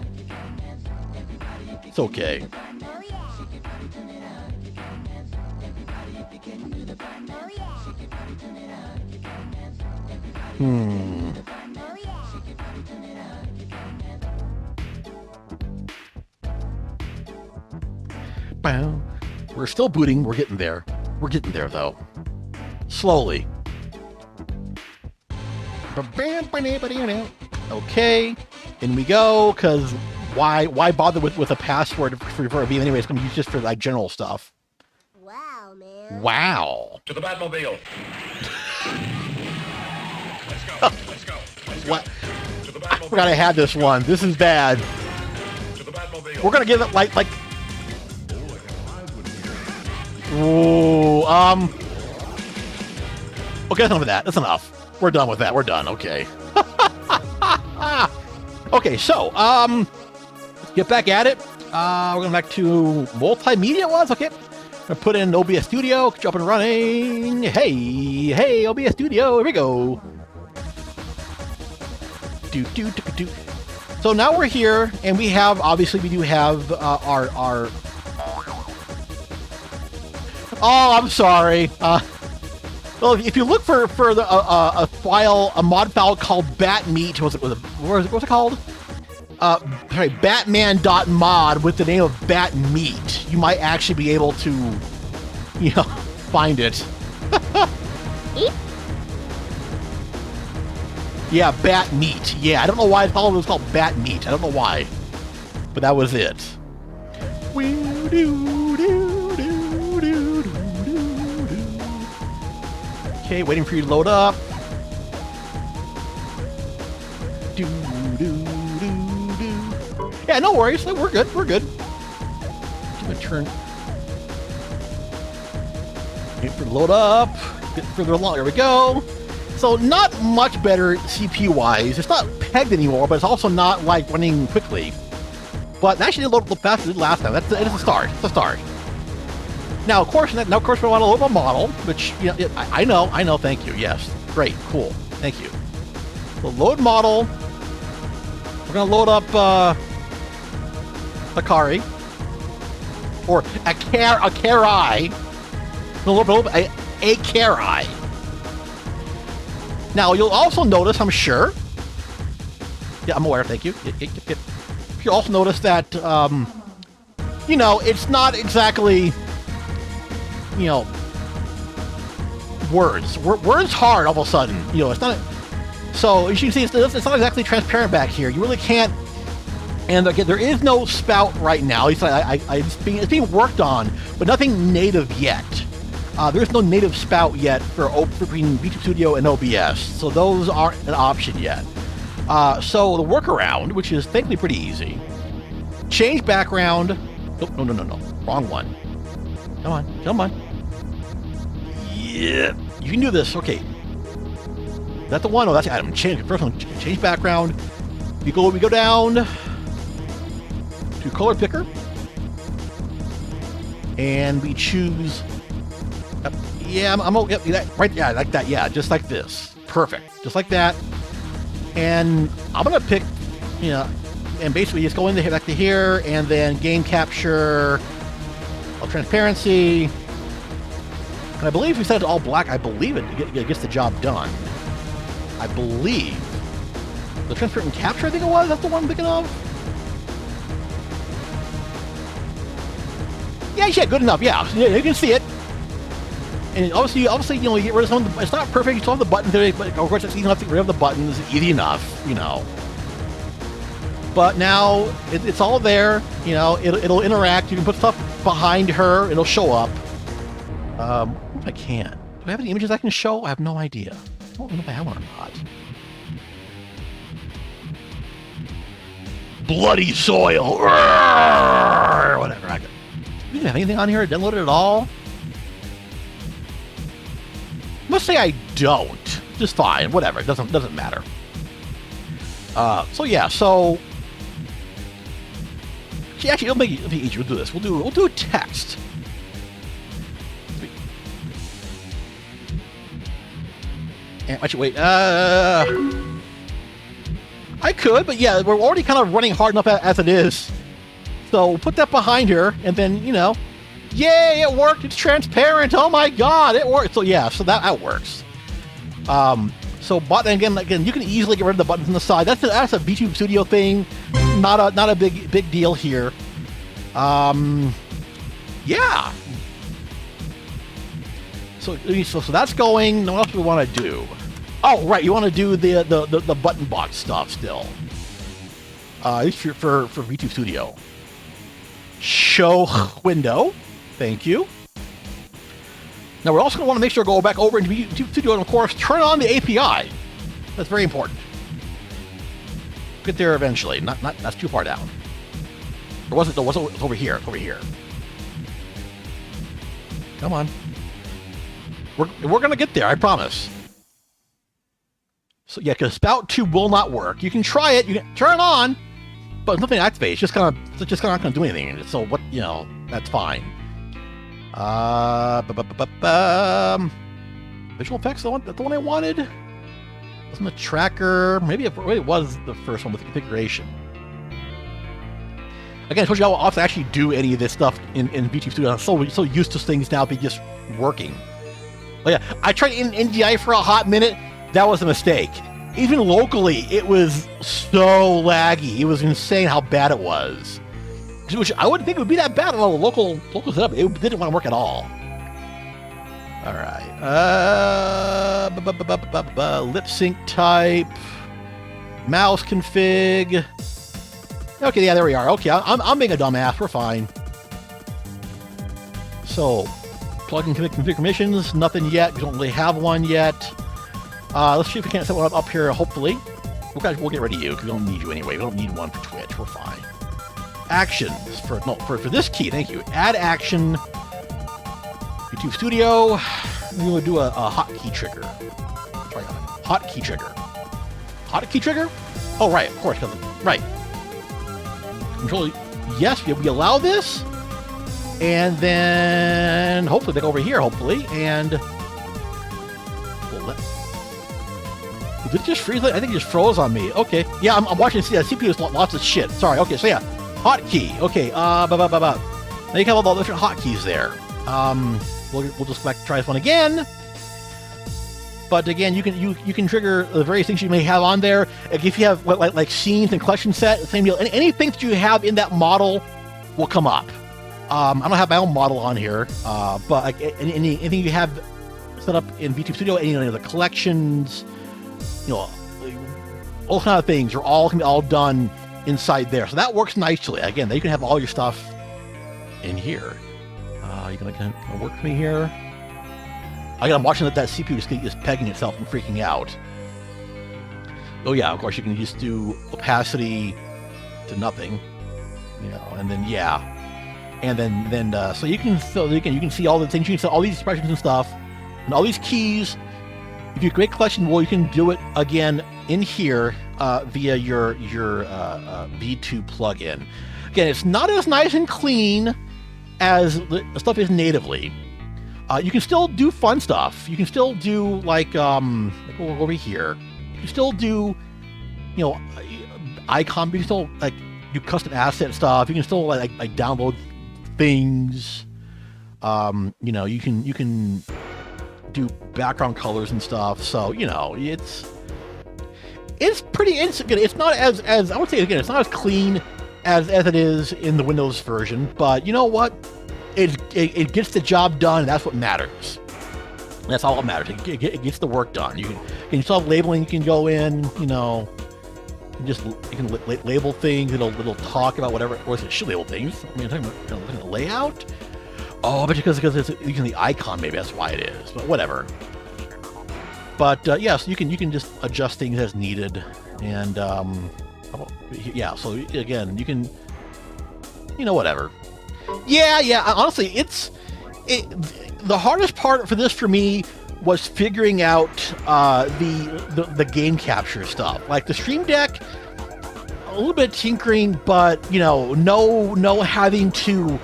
it's okay. We're still booting. We're getting there. We're getting there, though. Slowly. Okay. In we go, because why bother with a password for a VM anyway? It's going to be used just for, like, general stuff. Wow, man. Wow. To the Batmobile. Let's go. Let's go. Let's go. What? I forgot I had this one. This is bad. To the Batmobile. We're going to give it, like... Ooh, okay, that's enough of that. That's enough. We're done with that. We're done. Okay. Okay, so, let's get back at it. We're going back to multimedia ones. Okay. I'm going to put in OBS Studio. Get you up and running. Hey, OBS Studio. Here we go. Do. So now we're here, and we have, obviously, we do have our oh, I'm sorry. Well, if you look for a mod file called batmeat, what's it called? Sorry, batman.mod with the name of batmeat, you might actually be able to, you know, find it. Yeah, batmeat. Yeah, I don't know why it was called batmeat. I don't know why, but that was it. Okay, waiting for you to load up. Yeah, no worries. We're good. We're good. I'm gonna turn. Wait for it to load up. Get further along. There we go. So not much better CPU-wise. It's not pegged anymore, but it's also not like running quickly. But actually, it loaded a little faster than last time. It is a start. It's a start. Now, of course, we want to load a model, which, you know, I know. Thank you. Yes, great, cool. Thank you. So load model. We're gonna load up Akari or Akari. We'll load up Akari. Now, you'll also notice, I'm sure. Yeah, I'm aware. Thank you. Yep. You'll also notice that, you know, it's not exactly, you know, words hard all of a sudden. You know, it's not. So as you can see, it's not exactly transparent back here. You really can't. And again, there is no spout right now. It's being worked on, but nothing native yet. There's no native spout yet for between VTube Studio and OBS, so those aren't an option yet. So the workaround, which is thankfully pretty easy, change background. Oh, no, wrong one. Come on. Yeah, you can do this. Okay, that's the one. Oh, that's the item. Change first one. Change background. We go down to color picker, and we choose. Yeah, I'm okay. Right, yeah, like that. Yeah, just like this. Perfect. Just like that. And I'm gonna pick, you know, and basically just go in there, back to here, and then game capture, transparency. And I believe if we set it to all black, I believe it gets the job done. I believe the transparent capture. I think it was. That's the one I'm thinking of. Yeah, good enough. Yeah, you can see it. And obviously, you know, you get rid of some of the, it's not perfect, you still have the buttons there, but of course, it's easy enough to get rid of the buttons, easy enough, you know. But now it's all there. You know, it'll interact. You can put stuff behind her. It'll show up. If I can. Do I have any images I can show? I have no idea. I don't know if I have one or not. Bloody soil. Roar! Whatever. I do you have anything on here? Downloaded at all? Must say I don't. Just fine. Whatever. It doesn't matter. So yeah. So actually, it'll make it easier. We'll do this. We'll do text. And actually, wait. I could, but yeah, we're already kind of running hard enough as it is. So we'll put that behind her, and then, you know, yay, it worked. It's transparent. Oh my God, it worked. So yeah, so that works. So button again, you can easily get rid of the buttons on the side. That's a VTube Studio thing. Not a big deal here. Yeah. So that's going. What else do we want to do? Oh, right, you want to do the button box stuff still. At least for VTube Studio. Show window. Thank you. Now we're also going to want to make sure to go back over into VTube Studio and of course turn on the API. That's very important. Get there eventually. Not that's too far down. Or was it? No, it was over here. Over here. Come on. We're gonna get there. I promise. So yeah, because Spout 2 will not work. You can try it. You can turn it on, but nothing activates. It's just kind of not gonna do anything. So what? You know, that's fine. Visual effects. The one I wanted. Wasn't the tracker? Maybe it really was the first one with the configuration. Again, I told you how often I actually do any of this stuff in VTube Studio. I'm so used to things now be just working. Oh yeah, I tried in NDI for a hot minute. That was a mistake. Even locally, it was so laggy. It was insane how bad it was. Which I wouldn't think it would be that bad on a local setup. It didn't want to work at all. All right. Lip sync type. Mouse config. Okay, yeah, there we are. Okay, I'm being a dumbass. We're fine. So, plugin config permissions. Nothing yet. We don't really have one yet. Let's see if we can't set one up here. Hopefully, we'll get rid of you because we don't need you anyway. We don't need one for Twitch. We're fine. Actions for this key. Thank you. Add action. VTube Studio. We will do a hotkey trigger. Try hotkey trigger. Hotkey trigger? Oh right, of course. Right. Control. Yes, we allow this, and then hopefully back over here. Hopefully, and did it just freeze? I think it just froze on me. Okay. Yeah, I'm watching. CPU is lots of shit. Sorry. Okay. So yeah, hotkey. Okay. Now you have all the different hotkeys there. We'll just try this one again. But again, you can trigger the various things you may have on there. If you have like scenes and collection set, same deal. Anything that you have in that model will come up. I don't have my own model on here, but like anything you have set up in VTube Studio, any of the collections, you know, all kind of things are all can be all done inside there. So that works nicely. Again, you can have all your stuff in here. You can work for me here. Again, I'm watching that CPU is pegging itself and freaking out. Oh yeah, of course you can just do opacity to nothing, you know, and then yeah, and then so you can see all the things. You can see all these expressions and stuff, and all these keys. If you create collection, well, you can do it again in here via your VTube plugin. Again, it's not as nice and clean as the stuff is natively. You can still do fun stuff. You can still do like over here. You can still do, you know, icon. You can still like do custom asset stuff. You can still like download things. You know, you can do background colors and stuff. So you know, it's pretty instant. It's not as I would say again. It's not as clean as it is in the Windows version. But you know what? It gets the job done, and that's what matters. That's all that matters. It gets the work done. You still have labeling. You can go in, you know, you can label things. It'll talk about whatever, or it should label things. I mean, I'm talking about the layout. Oh, but because it's using the icon, maybe that's why it is. But whatever. But yeah, so you can just adjust things as needed, and yeah. So again, you can, whatever. Yeah. Honestly, the hardest part for this for me was figuring out the game capture stuff. Like the Stream Deck, a little bit of tinkering, but no having to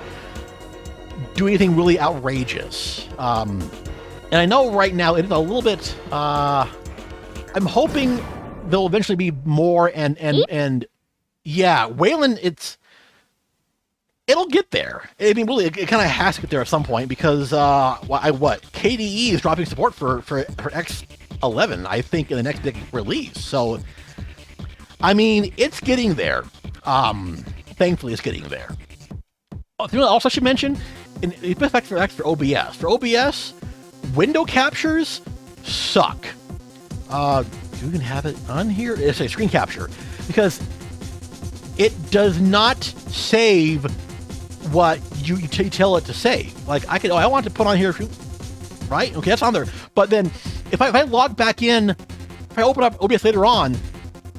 do anything really outrageous. And I know right now it is a little bit. I'm hoping there'll eventually be more, and yeah, Waylon, it'll get there. I mean, really, it kind of has to get there at some point because KDE is dropping support for X11, I think, in the next release. So, I mean, it's getting there. Thankfully, it's getting there. Also, I should mention, it's effect for OBS. For OBS, window captures suck. You can have it on here. It's a screen capture because it does not save what you tell it to save. Like I want to put on here, right? Okay, that's on there. But then if I log back in, if I open up OBS later on,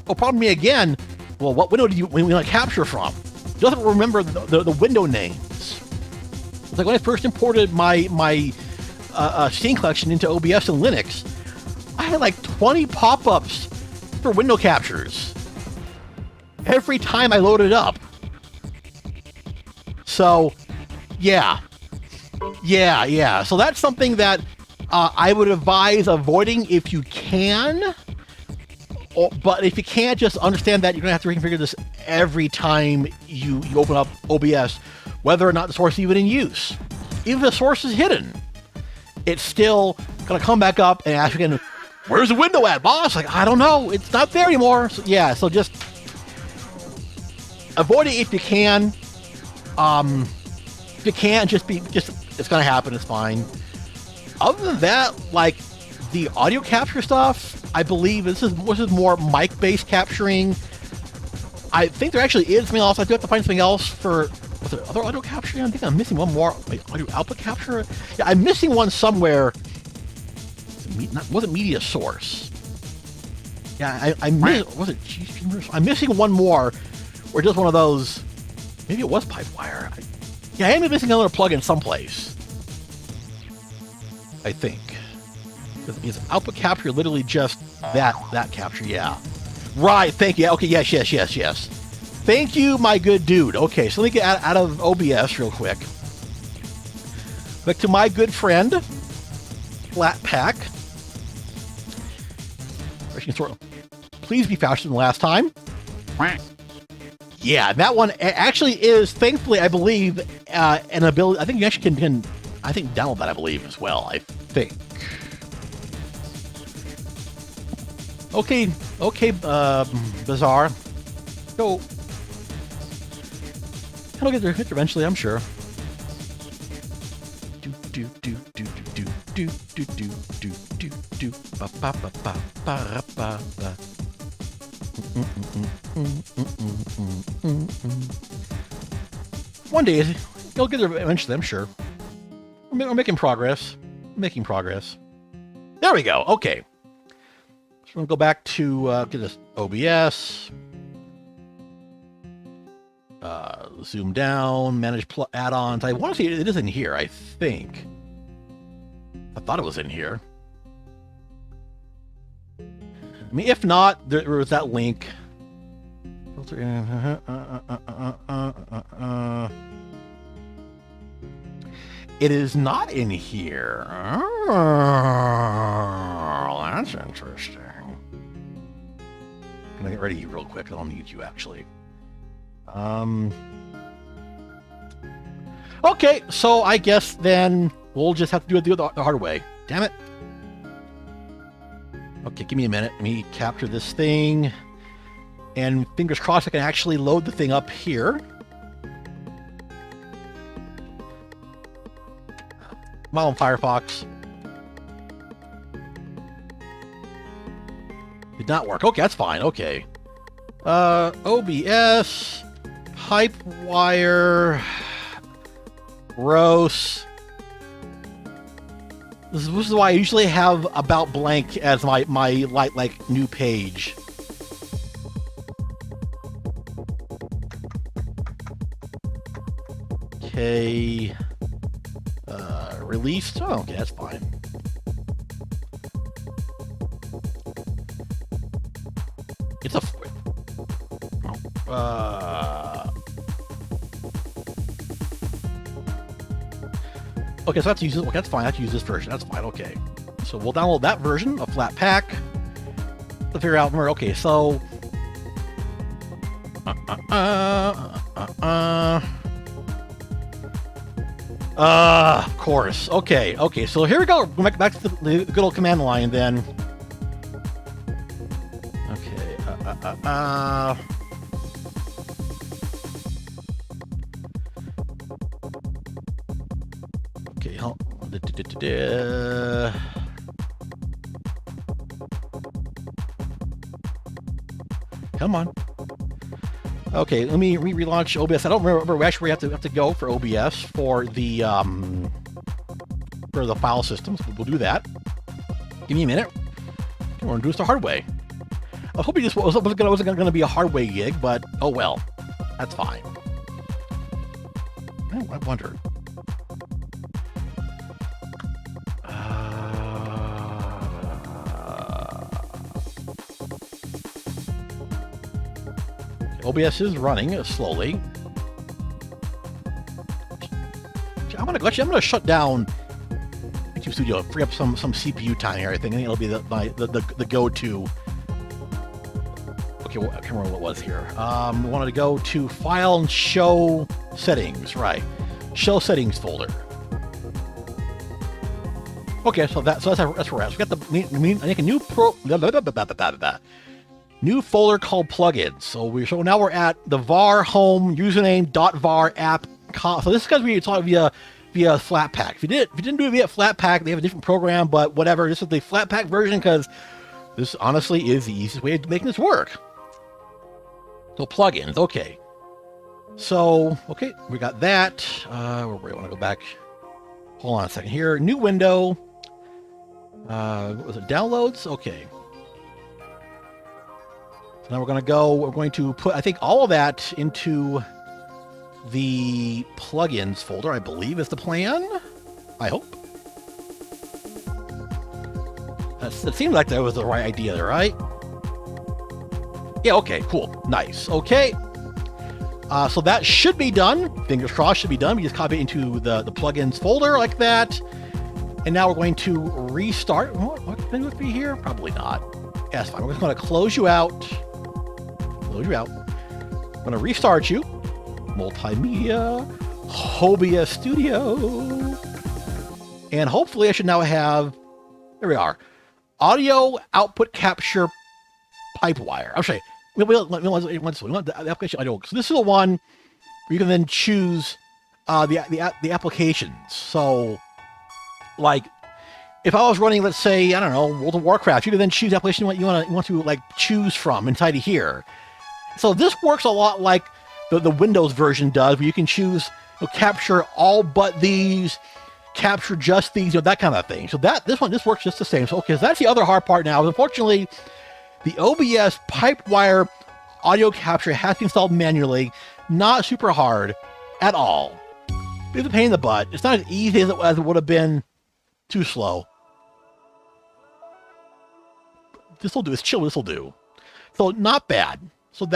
pardon me again. Well, what window do you want to capture from? It doesn't remember the window names. It's like when I first imported my scene collection into OBS and Linux, I had like 20 pop-ups for window captures every time I loaded up. So, yeah. So that's something that I would advise avoiding if you can. But if you can't, just understand that you're going to have to reconfigure this every time you open up OBS, whether or not the source is even in use. Even if the source is hidden, it's still going to come back up and ask you again, where's the window at, boss? Like, I don't know. It's not there anymore. So, yeah, so just avoid it if you can. If you can't, it's going to happen. It's fine. Other than that, like the audio capture stuff, I believe this is more mic-based capturing. I think there actually is something else. I do have to find something else for, was there other audio capturing? I think I'm missing one more. Like audio output capture? Yeah, I'm missing one somewhere. Wasn't media source. Yeah, I'm missing one more, or just one of those. Maybe it was PipeWire. Yeah, I am missing another plugin someplace. I think. Because output capture literally just that capture, yeah. Right, thank you. Okay, yes. Thank you, my good dude. Okay, so let me get out of OBS real quick. Back to my good friend, Flatpak. Please be faster than last time. Yeah, that one actually is, thankfully, I believe, an ability. I think you actually can download that, I believe, as well. I think. Okay, Bizarre. Go. It'll get there eventually, I'm sure. One day, you'll get there eventually, I'm sure. We're making progress. There we go. Okay. So we'll go back to get this OBS. Zoom down, manage add-ons. I want to see it is in here, I think. I thought it was in here. I mean, if not, there was that link. Filter. It is not in here. Oh, that's interesting. I'm gonna get ready real quick. I'll need you actually. Okay, so I guess then we'll just have to do it the hard way. Damn it. Okay, give me a minute. Let me capture this thing. And fingers crossed I can actually load the thing up here. Come on, Firefox. Did not work. Okay, that's fine. Okay. OBS, PipeWire, gross. This is why I usually have about blank as my like new page. Okay. Released. Oh, okay, that's fine. It's a. Okay, so I have to use this. Okay, that's fine. I have to use this version. That's fine. Okay. So we'll download that version of Flatpak to figure out more. Okay, so. Of course. Okay, okay. So here we go. Back to the good old command line then. Okay. Okay. Come on. Okay, let me relaunch OBS. I don't remember where we have to go for OBS for the file systems. We'll do that. Give me a minute. We're gonna do this the hard way. I was hoping this wasn't going to be a hard way gig, but oh well, that's fine. I wonder. OBS is running slowly. I'm gonna shut down VTube Studio, free up some CPU time here. I think it'll be the go-to. Okay, well, I can't remember what it was here. We wanted to go to File and Show Settings, right? Show Settings folder. Okay, so that's where we're at. So we got I think a new new folder called plugins. So now we're at the var home username .var app. So this is because we taught via Flatpak. If you didn't do it via Flatpak, they have a different program, but whatever. This is the Flatpak version because this honestly is the easiest way of making this work. So plugins, okay. So okay, we got that. Where do I want to go back? Hold on a second here. New window. What was it? Downloads. Okay. Now we're going to put, I think, all of that into the plugins folder, I believe is the plan. I hope. It seemed like that was the right idea, right? Yeah, okay, cool. Nice. Okay. So that should be done. Fingers crossed, should be done. We just copy it into the plugins folder like that. And now we're going to restart. What thing would be here? Probably not. Yeah, that's fine. We're just going to close you out. Close you out. I'm going to restart you. Multimedia. OBS Studio. And hopefully I should now have, there we are. Audio output capture PipeWire. I'm sorry. We want the application audio. So this is the one where you can then choose the applications. So, like, if I was running, let's say, I don't know, World of Warcraft, you can then choose the application you want to like choose from inside of here. So this works a lot like the Windows version does, where you can choose capture all but these, capture just these, that kind of thing. So this works just the same. So okay, so that's the other hard part now. Unfortunately, the OBS PipeWire audio capture has to be installed manually. Not super hard at all. It's a pain in the butt. It's not as easy as it would have been. Too slow. This will do. It's chill. This will do. So not bad. So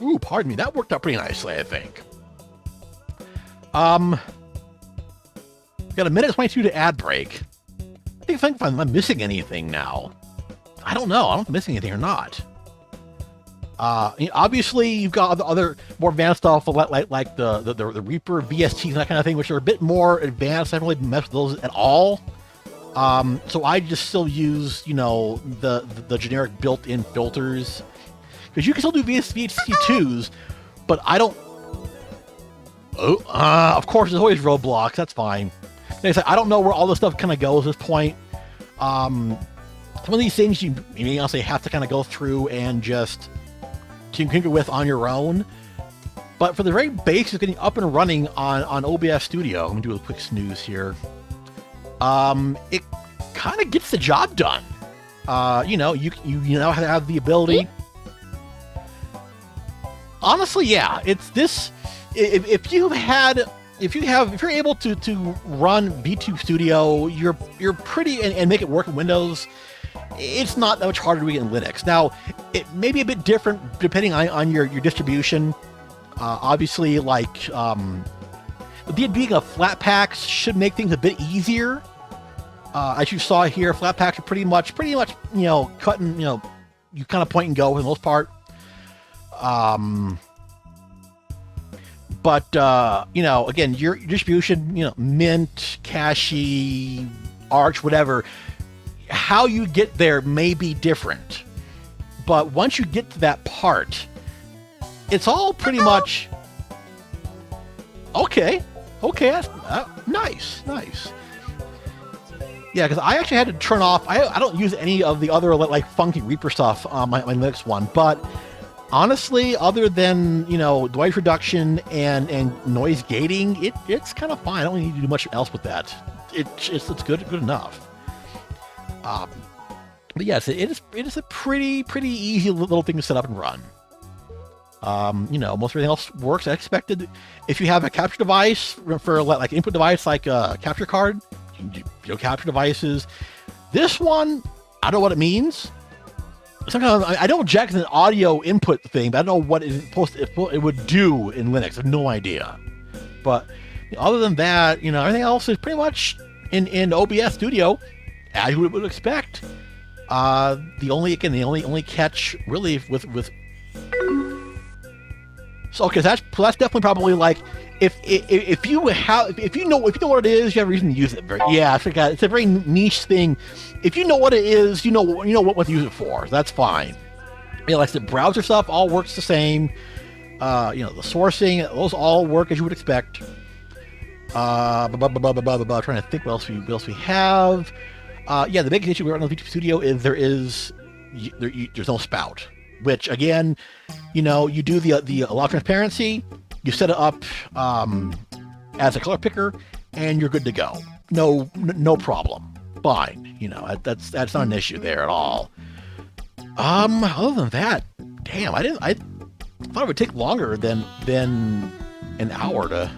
ooh, pardon me. That worked out pretty nicely, I think. Got a minute 22 to ad break. I think if I'm missing anything now. I don't know. I don't know if I'm missing anything or not. Obviously, you've got other more advanced stuff like the Reaper VSTs and that kind of thing, which are a bit more advanced. I haven't really messed with those at all. So I just still use, the generic built-in filters, because you can still do VST2s, but I don't. Of course, there's always roadblocks. That's fine. Like I said, I don't know where all this stuff kind of goes at this point. Some of these things you may honestly have to kind of go through and just tinker with on your own. But for the very basics, getting up and running on OBS Studio, let me do a quick snooze here. It kind of gets the job done. You know, you now have the ability. Honestly, yeah, it's this. If you're able to run VTube Studio, you're pretty and make it work in Windows. It's not that much harder to do it in Linux. Now, it may be a bit different depending on your distribution. Obviously, like being a Flatpak should make things a bit easier. As you saw here, Flatpaks are pretty much you know, cutting, you know, you kind of point and go for the most part. But you know, again, your distribution, you know, Mint, Cache, Arch, whatever, how you get there may be different. But once you get to that part, it's all pretty much okay. Okay, that's nice. Yeah, because I actually had to turn off. I don't use any of the other like funky Reaper stuff on my Linux one, but honestly, other than, you know, noise reduction and noise gating, it's kind of fine. I don't need to do much else with that. It's good enough. But yes, it is a pretty easy little thing to set up and run. You know, most everything else works as expected. If you have a capture device for like input device, like a capture card, you know, capture devices. This one, I don't know what it means. Sometimes I know Jack's an audio input thing, but I don't know what it would do in Linux. I have no idea. But you know, other than that, you know, everything else is pretty much in OBS Studio as you would expect. The only catch really with so okay, so that's definitely probably like if you know what it is, you have a reason to use it. Yeah, it's a very niche thing. If you know what it is, you know what to use it for. That's fine. You know, like the browser stuff all works the same. You know, the sourcing, those all work as you would expect. Trying to think what else we have. Yeah, the biggest issue we run on VTube Studio is there's no spout. Which again, you know, you do the allow transparency, you set it up as a color picker, and you're good to go. No problem. Fine. You know, that's not an issue there at all. Other than that, damn, I thought it would take longer than an hour to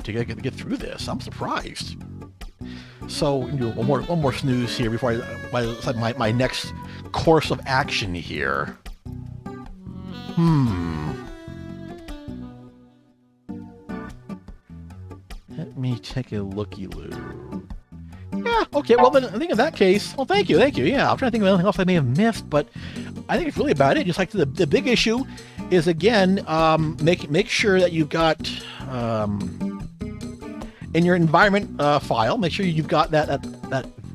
get through this. I'm surprised. So, you know, one more snooze here before I decide my next course of action here. Let me take a looky-loo. Yeah, okay, well then I think in that case, well thank you, yeah, I'm trying to think of anything else I may have missed, but I think it's really about it. Just like the big issue is, again, make sure that you've got, in your environment file, make sure you've got that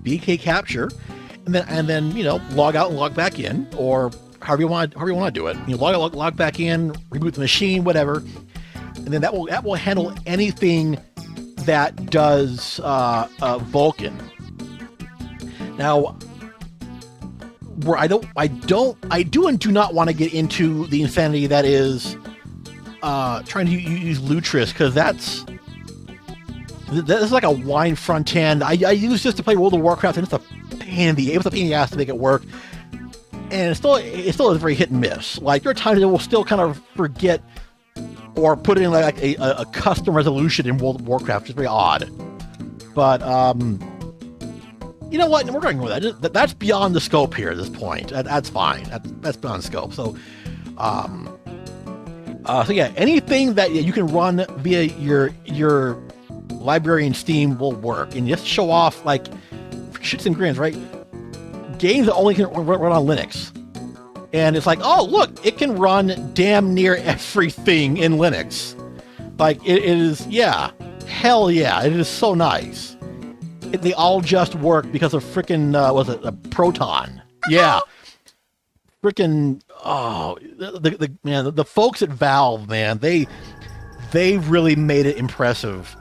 VkCapture, and then, you know, log out and log back in, or however you want to do it. You know, log back in, reboot the machine, whatever, and then that will handle anything that does Vulkan. Now, where I do and do not want to get into the insanity that is trying to use Lutris, because that's like a wine front end. I use this to play World of Warcraft, and it's a pain in the ass to make it work. And it still is very hit and miss. Like, there are times it will still kind of forget or put in like a custom resolution in World of Warcraft, which is very odd. But you know what? We're going with that. That's beyond the scope here at this point. That's fine. That's beyond scope. So, so yeah, anything that you can run via your library in Steam will work, and just show off, like, shits and grins, right? Games that only can run on Linux. And it's like, oh, look, it can run damn near everything in Linux. Like, it is, yeah. Hell yeah, it is so nice. They all just work because of frickin', was it a Proton? Yeah. Frickin', oh, the folks at Valve, man, they really made it impressive.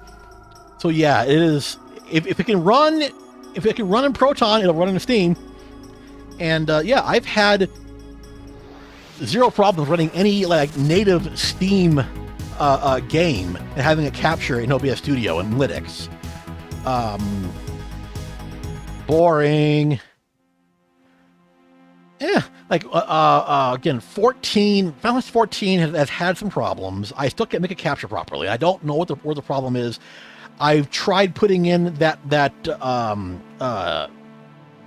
So yeah, it is, if it can run in Proton, it'll run in Steam. And yeah, I've had zero problems running any like native Steam game and having it capture in OBS Studio and Linux. Boring. Yeah, like again, Final Fantasy 14 has had some problems. I still can't make it capture properly. I don't know where the problem is. I've tried putting in that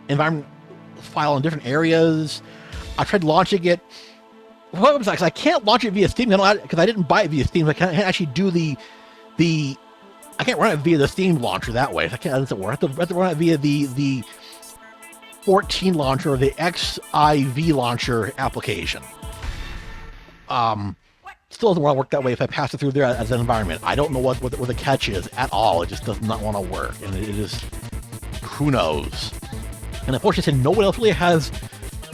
environment file in different areas. I tried launching it. What was that? 'Cause I can't launch it via Steam because I didn't buy it via Steam. I can't actually do the I can't run it via the Steam launcher that way. I can't. That doesn't work. I have to run it via the 14 launcher or the XIV launcher application. Still doesn't want to work that way if I pass it through there as an environment. I don't know what the catch is at all. It just does not want to work, and it is who knows. And unfortunately, no one else really has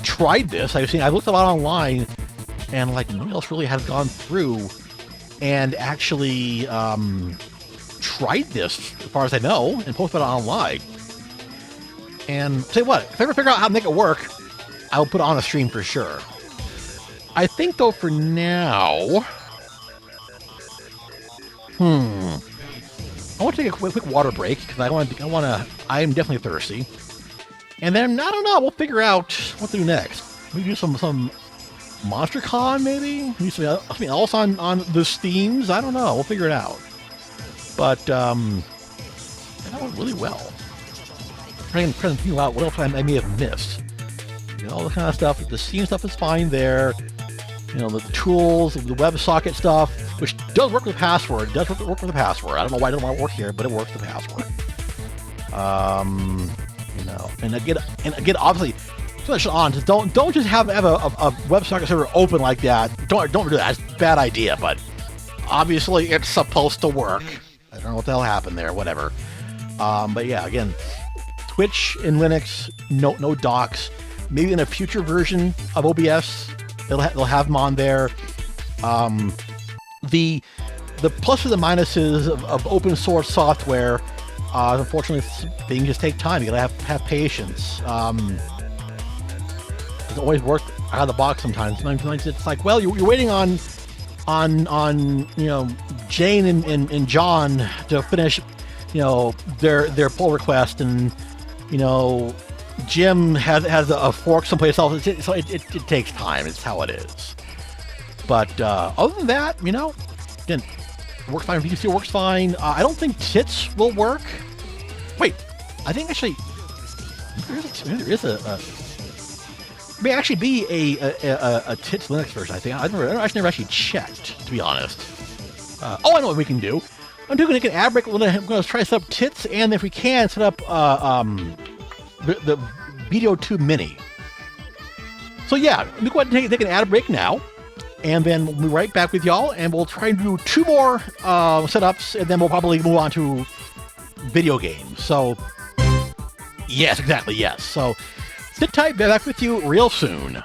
tried this. I've looked a lot online, and like nobody else really has gone through and actually tried this, as far as I know, and posted it online. And say what, if I ever figure out how to make it work, I'll put it on a stream for sure. I think though for now, I want to take a quick water break because I'm definitely thirsty. And then I don't know, we'll figure out what to do next. Maybe do some MonsterCon maybe? Maybe something else on the Steams. I don't know. We'll figure it out. But that went really well. Trying to think about what else I may have missed. You know, all the kind of stuff. The Steam stuff is fine there. You know, the tools, the WebSocket stuff, which does work with password. It does work with the password. I don't know why it doesn't want to work here, but it works with the password. You know, and again, obviously, switch on. Just don't just have a WebSocket server open like that. Don't do that. It's a bad idea. But obviously, it's supposed to work. I don't know what the hell happened there. Whatever. But yeah, again, Twitch in Linux, no docks. Maybe in a future version of OBS, they'll have them on there. The pluses and minuses of open source software. Unfortunately, things just take time. You gotta have patience. It always worked out of the box sometimes. Sometimes it's like, well, you're waiting on you know, Jane and John to finish, you know, their pull request, and you know, Jim has a fork someplace else. So it takes time. It's how it is. But other than that, you know, again, it works fine. VTube Studio works fine. I don't think Tits will work. Wait, I think actually there is a may actually be a Tits Linux version. I think I've never actually checked, to be honest. Oh, I know what we can do. I'm doing an ad break. I'm going to try to set up Tits, and if we can, set up the Veadotube Mini. So yeah, let me go ahead and take an ad break now, and then we'll be right back with y'all, and we'll try and do 2 more setups, and then we'll probably move on to video games. So yes, exactly, yes. So sit tight, be back with you real soon.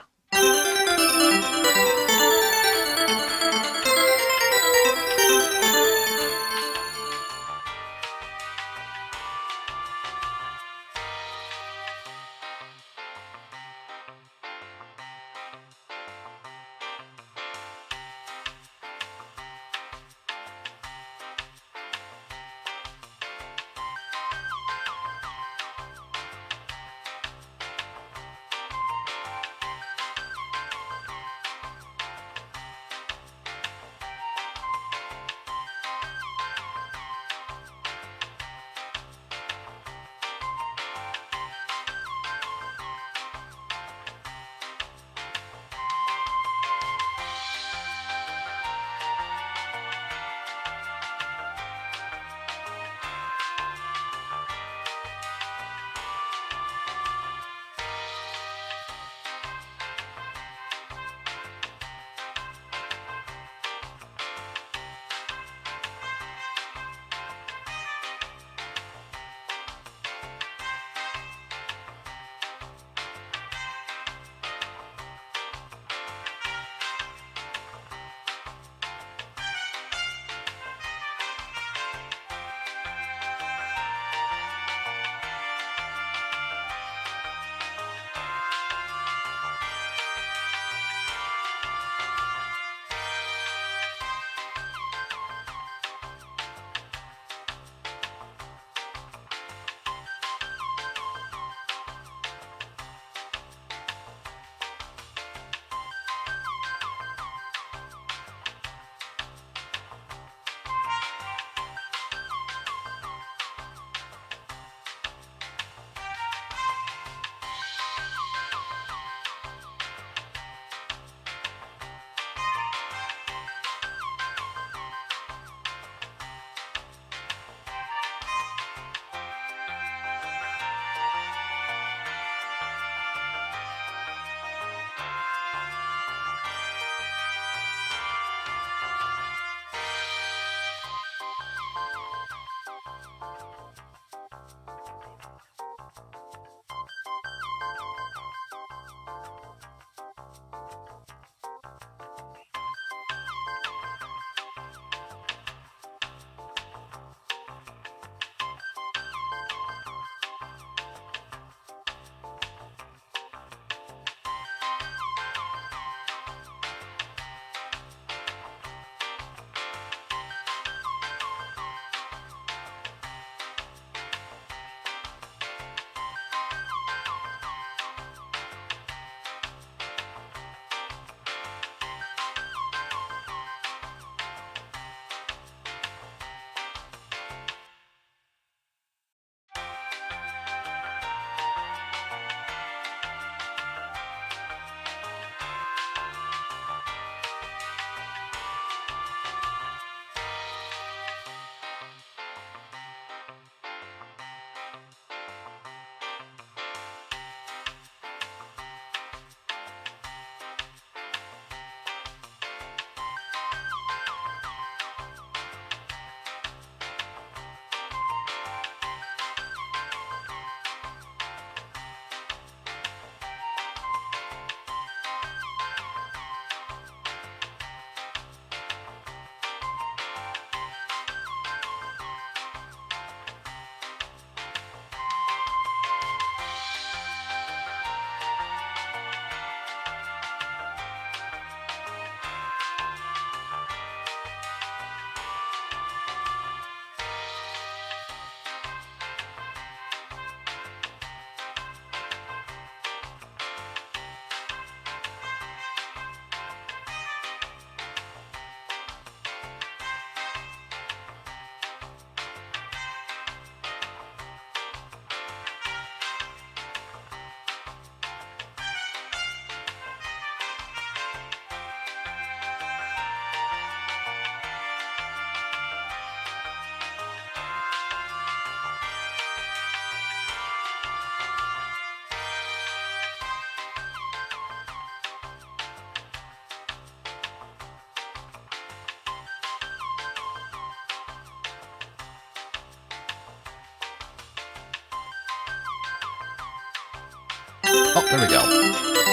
There we go.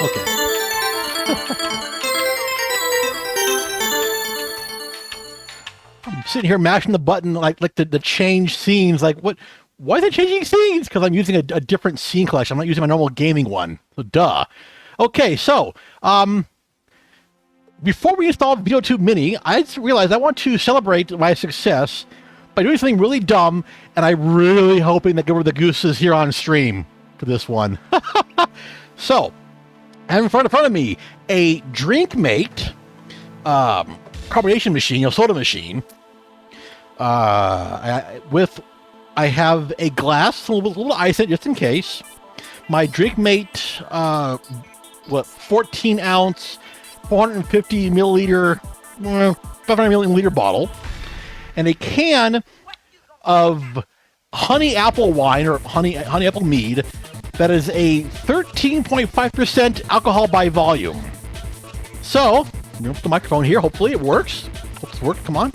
Okay. I'm sitting here mashing the button like the change scenes. Like, what? Why is it changing scenes? Because I'm using a different scene collection. I'm not using my normal gaming one. So, duh. Okay, so, before we install Veadotube Mini, I just realized I want to celebrate my success by doing something really dumb, and I'm really hoping that the goose is here on stream for this one. So, I have in front of me a DrinkMate carbonation machine, soda machine. I have a glass with a little ice in it just in case. My DrinkMate, 14 ounce, 450 milliliter, 500 milliliter bottle, and a can of honey apple wine or honey apple mead that is a 13.5% alcohol by volume. So, the microphone here. Hopefully it works. Hope it's worked. Come on.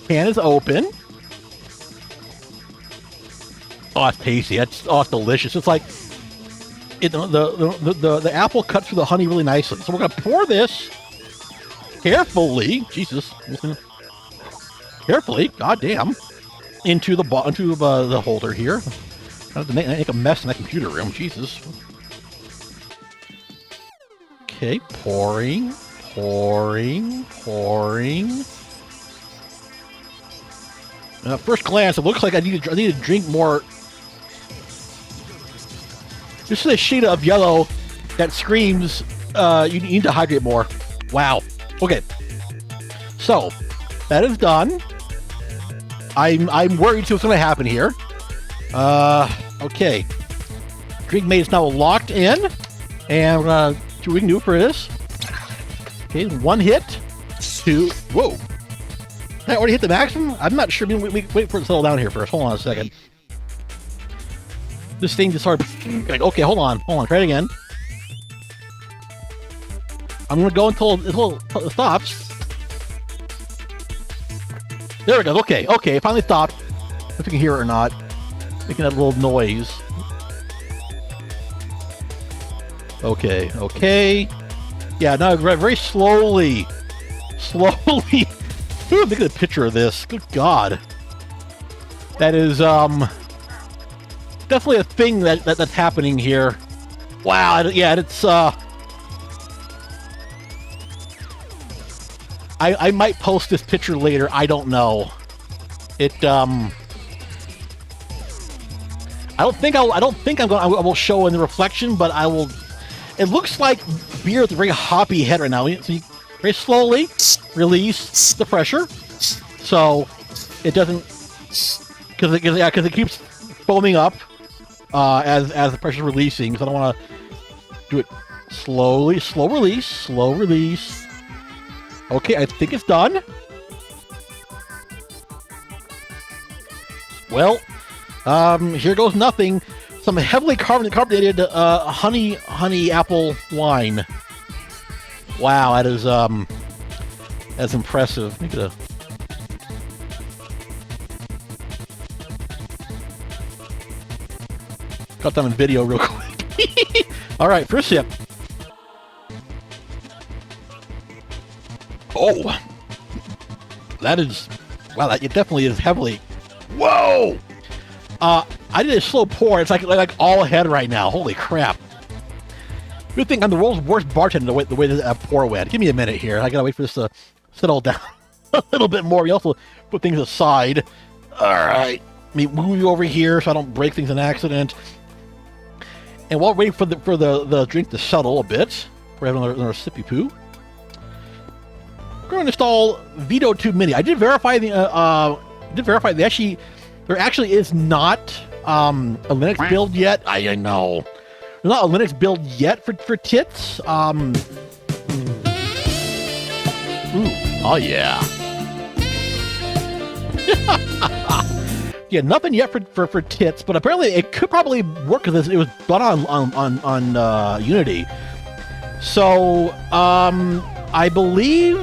Can is open. Oh, it's tasty. It's delicious. It's like the apple cuts through the honey really nicely. So we're gonna pour this carefully. Jesus, carefully. Goddamn. Into the holder here. I have to make a mess in that computer room. Jesus. Okay, pouring. First glance, it looks like I need to drink more. This is a shade of yellow that screams you need to hydrate more. Wow. Okay. So that is done. I'm worried to see what's going to happen here. Okay. DrinkMate is now locked in, and we're gonna see what we can do for this. Okay, one hit, two. Whoa. I already hit the maximum? I'm not sure. Wait for it to settle down here first. Hold on a second. This thing just started. Okay, hold on. Try it again. I'm gonna go until it stops. There it goes. Okay, it finally stopped. If you can hear it or not. Making that little noise. Okay. Yeah, now very slowly. Ooh, look at a picture of this. Good God. That is definitely a thing that's happening here. Wow. Yeah, it's I might post this picture later. I don't know. I will show in the reflection, but I will. It looks like beer with a very hoppy head right now. So you very slowly release the pressure, so it doesn't, because it keeps foaming up as the pressure is releasing. So I don't want to do it slowly. Slow release. Okay, I think it's done. Well, here goes nothing. Some heavily carbonated honey apple wine. Wow, that's impressive. Look at got them in video real quick. All right, first sip. Oh, that is, wow, it definitely is heavily. Whoa! I did a slow pour. It's like all ahead right now. Holy crap! Good thing I'm the world's worst bartender. The way that pour went. Give me a minute here. I gotta wait for this to settle down a little bit more. We also put things aside. All right, let me move you over here so I don't break things in accident. And while waiting for the drink to settle a bit, we're having another sippy poo. We're going to install Veadotube Mini. I did verify there actually is not a Linux build yet. I know. There's not a Linux build yet for tits. Ooh, oh yeah. Yeah, nothing yet for tits, but apparently it could probably work because it was brought on Unity. So I believe,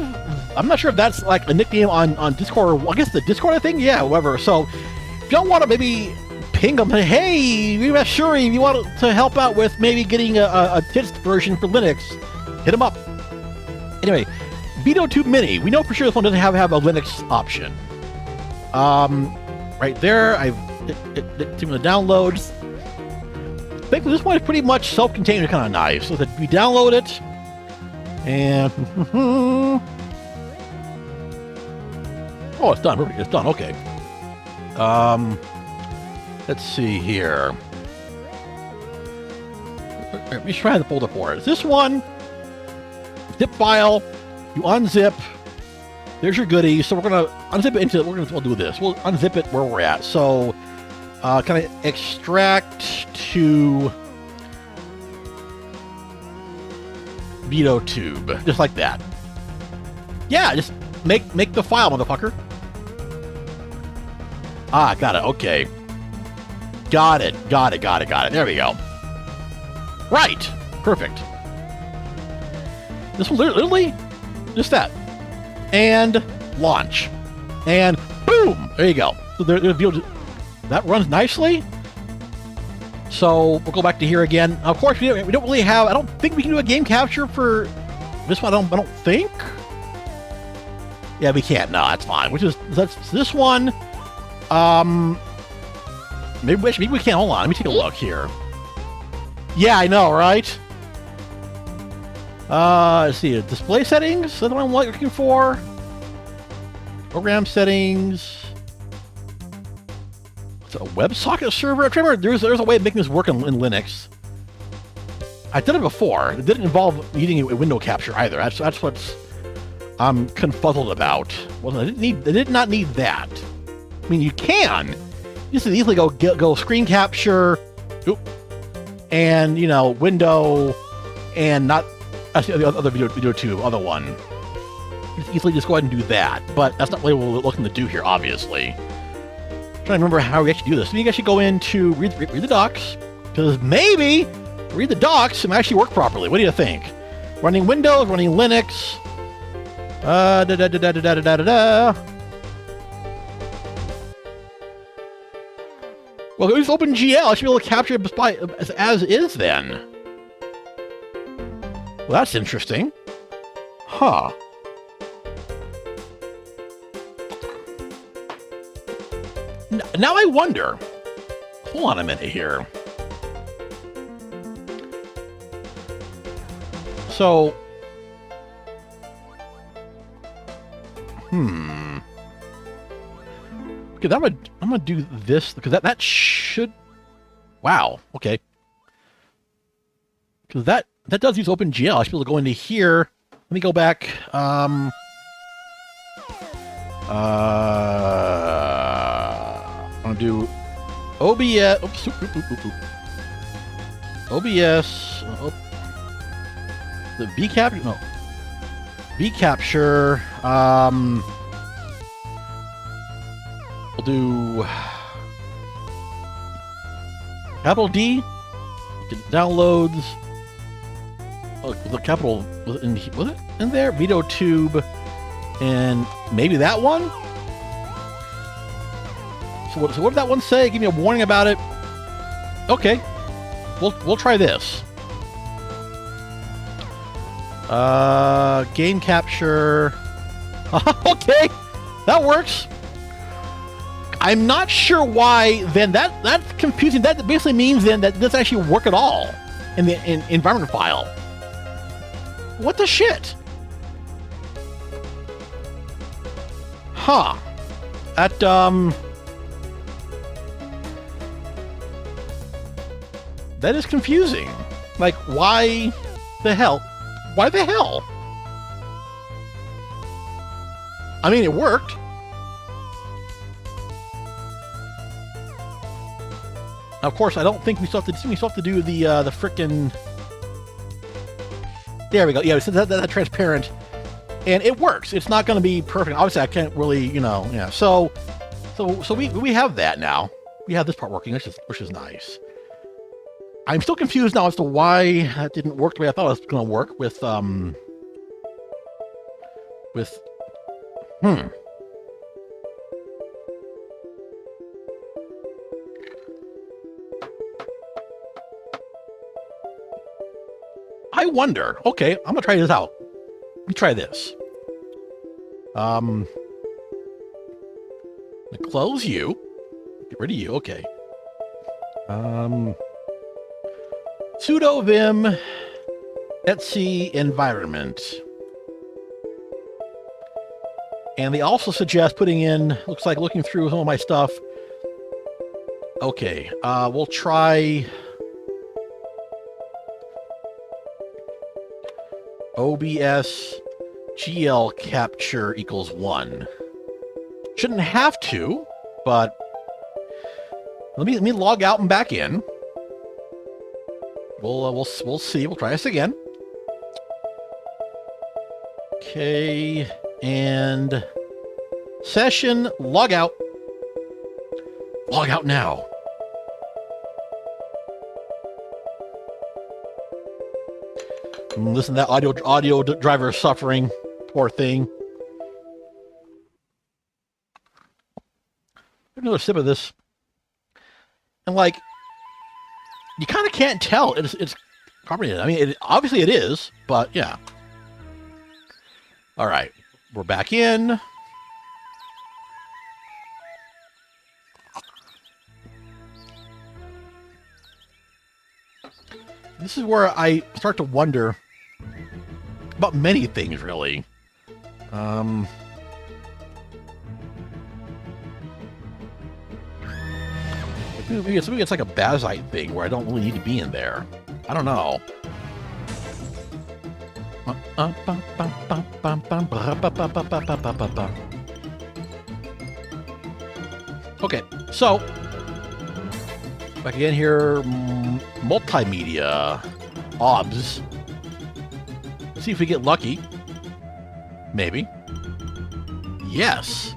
I'm not sure if that's like a nickname on Discord, or I guess the Discord thing. Yeah, whatever. So if y'all want to maybe ping them. Hey, Shuri, if you want to help out with maybe getting a tits version for Linux, hit them up. Anyway, Veadotube Mini. We know for sure this one doesn't have a Linux option. Right there, I've hit some of the downloads. I think this one is pretty much self-contained, kind of nice. So that we download it, and oh, it's done. It's done. Okay. Let's see here. Let me try the folder for it. This one, zip file. You unzip. There's your goodies. So we're gonna unzip it into. We'll do this. We'll unzip it where we're at. So, kind of extract to Veadotube, just like that. Yeah, just make the file, motherfucker. Ah, got it. Okay. Got it. There we go. Right. Perfect. This one literally just that. And launch. And boom! There you go. So that runs nicely. So we'll go back to here again. Of course, we don't really have. I don't think we can do a game capture for this one. I don't think. Yeah, we can't. No, that's fine. That's this one. Maybe we can't. Hold on. Let me take a look here. Yeah, I know, right? Let's see. Display settings. Is that the one I'm looking for? Program settings. It's a WebSocket server. I remember there's a way of making this work in Linux. I've done it before. It didn't involve needing a window capture either. That's what's I'm confuzzled about. Well, I did not need that. I mean, you can. You can easily go screen capture, and window, and not the other Veadotube, other one. You can easily just go ahead and do that, but that's not really what we're looking to do here, obviously. I'm trying to remember how we actually do this. Maybe I should go into read the docs, because maybe read the docs and actually work properly. What do you think? Running Windows, running Linux. Well, use OpenGL. I should be able to capture it as is then. Well, that's interesting. Huh. Now I wonder. Hold on a minute here. So, okay, I'm gonna do this because that should. Wow. Okay. Because that does use OpenGL. I should be able to go into here. Let me go back. I'm gonna do OBS. Oops. OBS. The VkCapture. No. VkCapture. We'll do capital D. Get downloads. Oh, the capital was it in there? Veadotube, and maybe that one. So what did that one say? Give me a warning about it. Okay, we'll try this. Game capture. Okay, that works. I'm not sure why. Then that's confusing. That basically means then that doesn't actually work at all in the environment file. What the shit? Huh? That that is confusing. Like, why the hell? Why the hell? I mean, it worked. Now, of course, I don't think we still have to do the frickin'. There we go. Yeah, so that's transparent, and it works. It's not going to be perfect. Obviously, I can't really, yeah. So we have that now. We have this part working, which is nice. I'm still confused now as to why that didn't work the way I thought it was going to work with I wonder. Okay, I'm gonna try this out. Let me try this. Close you. Get rid of you. Okay. Sudo vim etc environment. And they also suggest putting in, looks like looking through some of my stuff. Okay, we'll try OBS-VkCapture equals 1. Shouldn't have to, but let me log out and back in. We'll see. We'll try this again. Okay, and session log out. Log out now. Listen to that audio driver suffering. Poor thing. Another sip of this. And like, you kind of can't tell. It's probably, I mean, obviously it is, but yeah. All right, we're back in. This is where I start to wonder about many things, really. Maybe it's like a Bazzite thing where I don't really need to be in there. I don't know. Okay, so back again here, multimedia, OBS. Let's see if we get lucky. Maybe. Yes.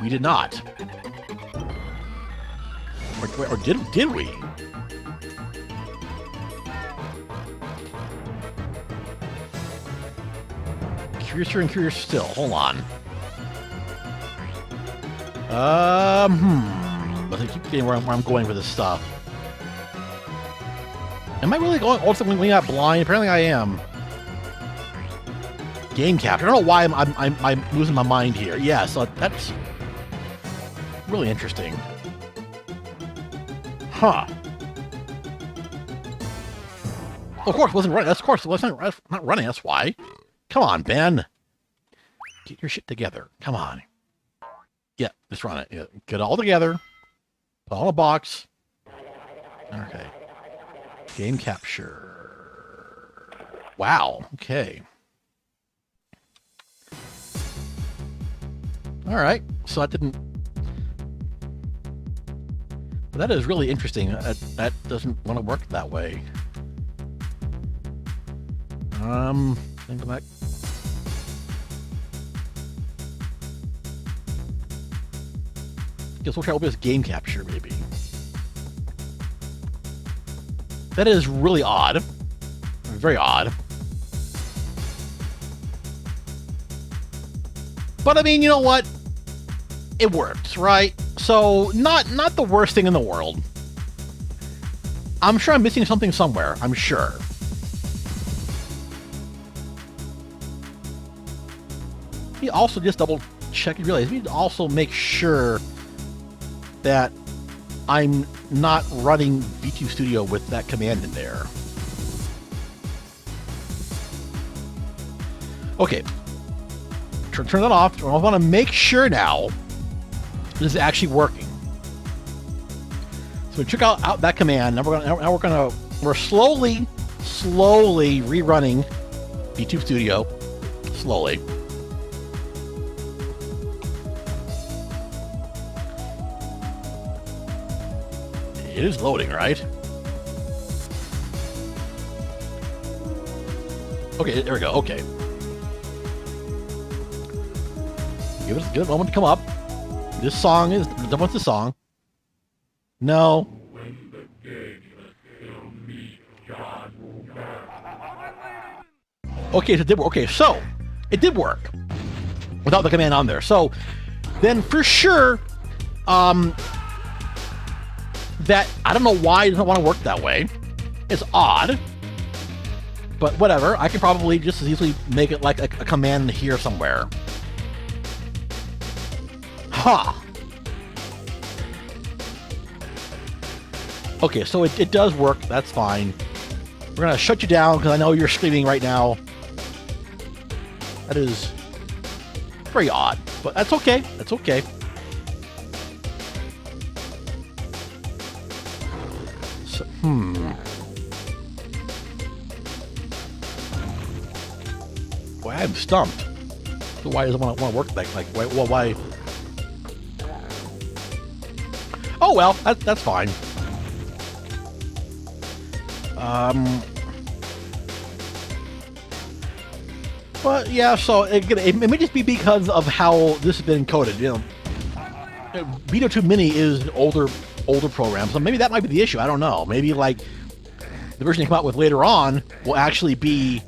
We did not. Or did we? Curiouser and curious still. Hold on. But I keep getting where I'm going with this stuff. Am I really going? Also, when we got blind, apparently I am. Game capture. I don't know why I'm losing my mind here. Yeah, so that's really interesting. Huh. Well, of course, it wasn't running. Of course, it wasn't not running. That's why. Come on, Ben. Get your shit together. Come on. Yeah, just run it. Yeah, get it all together. Put it all in a box. Okay. Game capture. Wow. Okay. All right. So that didn't. But that is really interesting. That doesn't want to work that way. Then go back. Guess we'll try OBS Game Capture, maybe. That is really odd. Very odd. But I mean, you know what? It works, right? So not the worst thing in the world. I'm sure I'm missing something somewhere. I'm sure. We also just double check and realize we need to also make sure that I'm not running VTube Studio with that command in there. Okay. Turn that off. I want to make sure now this is actually working. So we check out that command. Now we're slowly rerunning VTube Studio. Slowly. It is loading, right? Okay, there we go. Okay. Give it a moment to come up. This song is... What's the song? No. Okay, so it did work. Okay, so it did work without the command on there. So then for sure, that that I don't know why it doesn't want to work that way. It's odd. But whatever, I can probably just as easily make it like a command here somewhere. Huh. Okay, so it does work. That's fine. We're going to shut you down because I know you're streaming right now. That is very odd, but that's okay. That's okay. So, Boy, I'm stumped. So why does it want to work like why? Oh well, that's fine. But yeah, so it may just be because of how this has been encoded. You know, Veadotube Mini is an older program, so maybe that might be the issue. I don't know. Maybe like the version they come out with later on will actually be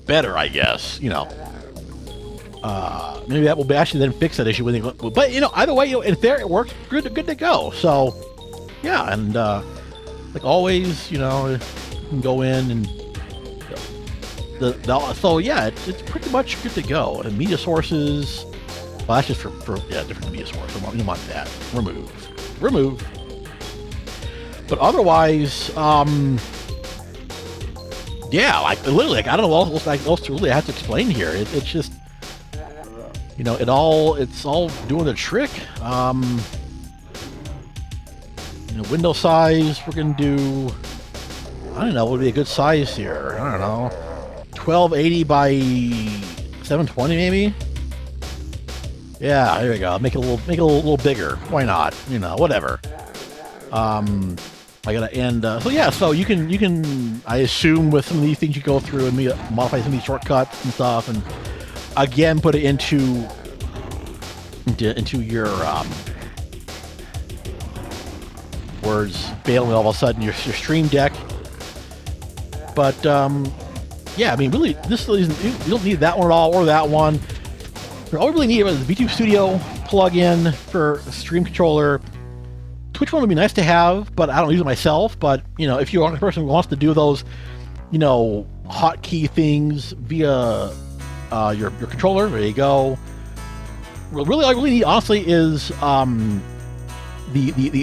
better, I guess. You know, maybe that will actually then fix that issue when they. But you know, either way, you know, if there it works, good to go. So yeah, and like always, you know, you can go in and. So yeah, it's pretty much good to go. And media sources, well, that's just for different media source. You don't want that. Remove. But otherwise, yeah, like literally, like I don't know what else to really have to explain here. It's just, you know, it's all doing the trick. You know, window size, we're gonna do. I don't know what would be a good size here. I don't know. 1280 by 720 maybe. Yeah, there we go. Make it a little bigger. Why not? You know, whatever. I gotta end. So yeah, so you can I assume with some of these things you go through and modify some of these shortcuts and stuff, and again put it into your words failing all of a sudden your stream deck. But yeah, I mean, really, this isn't, you don't need that one at all, or that one. All we really need is the VTube Studio plugin for Stream Controller. Twitch one would be nice to have, but I don't use it myself. But, you know, if you're a person who wants to do those, you know, hotkey things via your controller, there you go. Really, all I really need, honestly, is the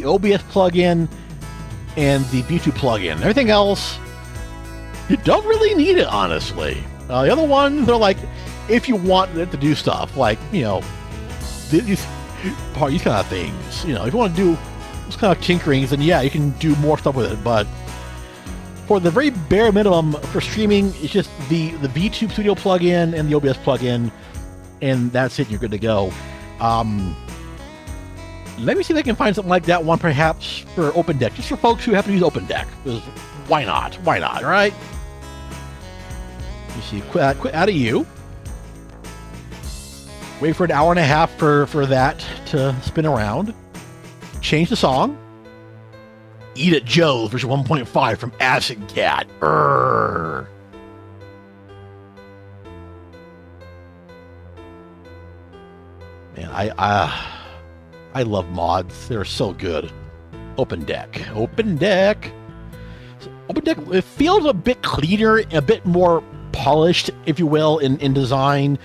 OBS plugin and the VTube plugin. Everything else, you don't really need it, honestly. The other ones, they're like, if you want it to do stuff, like, you know, these kind of things. You know, if you want to do this kind of tinkerings, then yeah, you can do more stuff with it. But for the very bare minimum for streaming, it's just the VTube Studio plugin and the OBS plugin, and that's it, and you're good to go. Let me see if I can find something like that one, perhaps, for OpenDeck, just for folks who happen to use OpenDeck. Because why not? Why not, right? You see, quit out of you. Wait for an hour and a half for that to spin around. Change the song. Eat It Joe's version 1.5 from Acid Cat. Man, I love mods. They're so good. OpenDeck. OpenDeck, it feels a bit cleaner, a bit more polished, if you will, in design.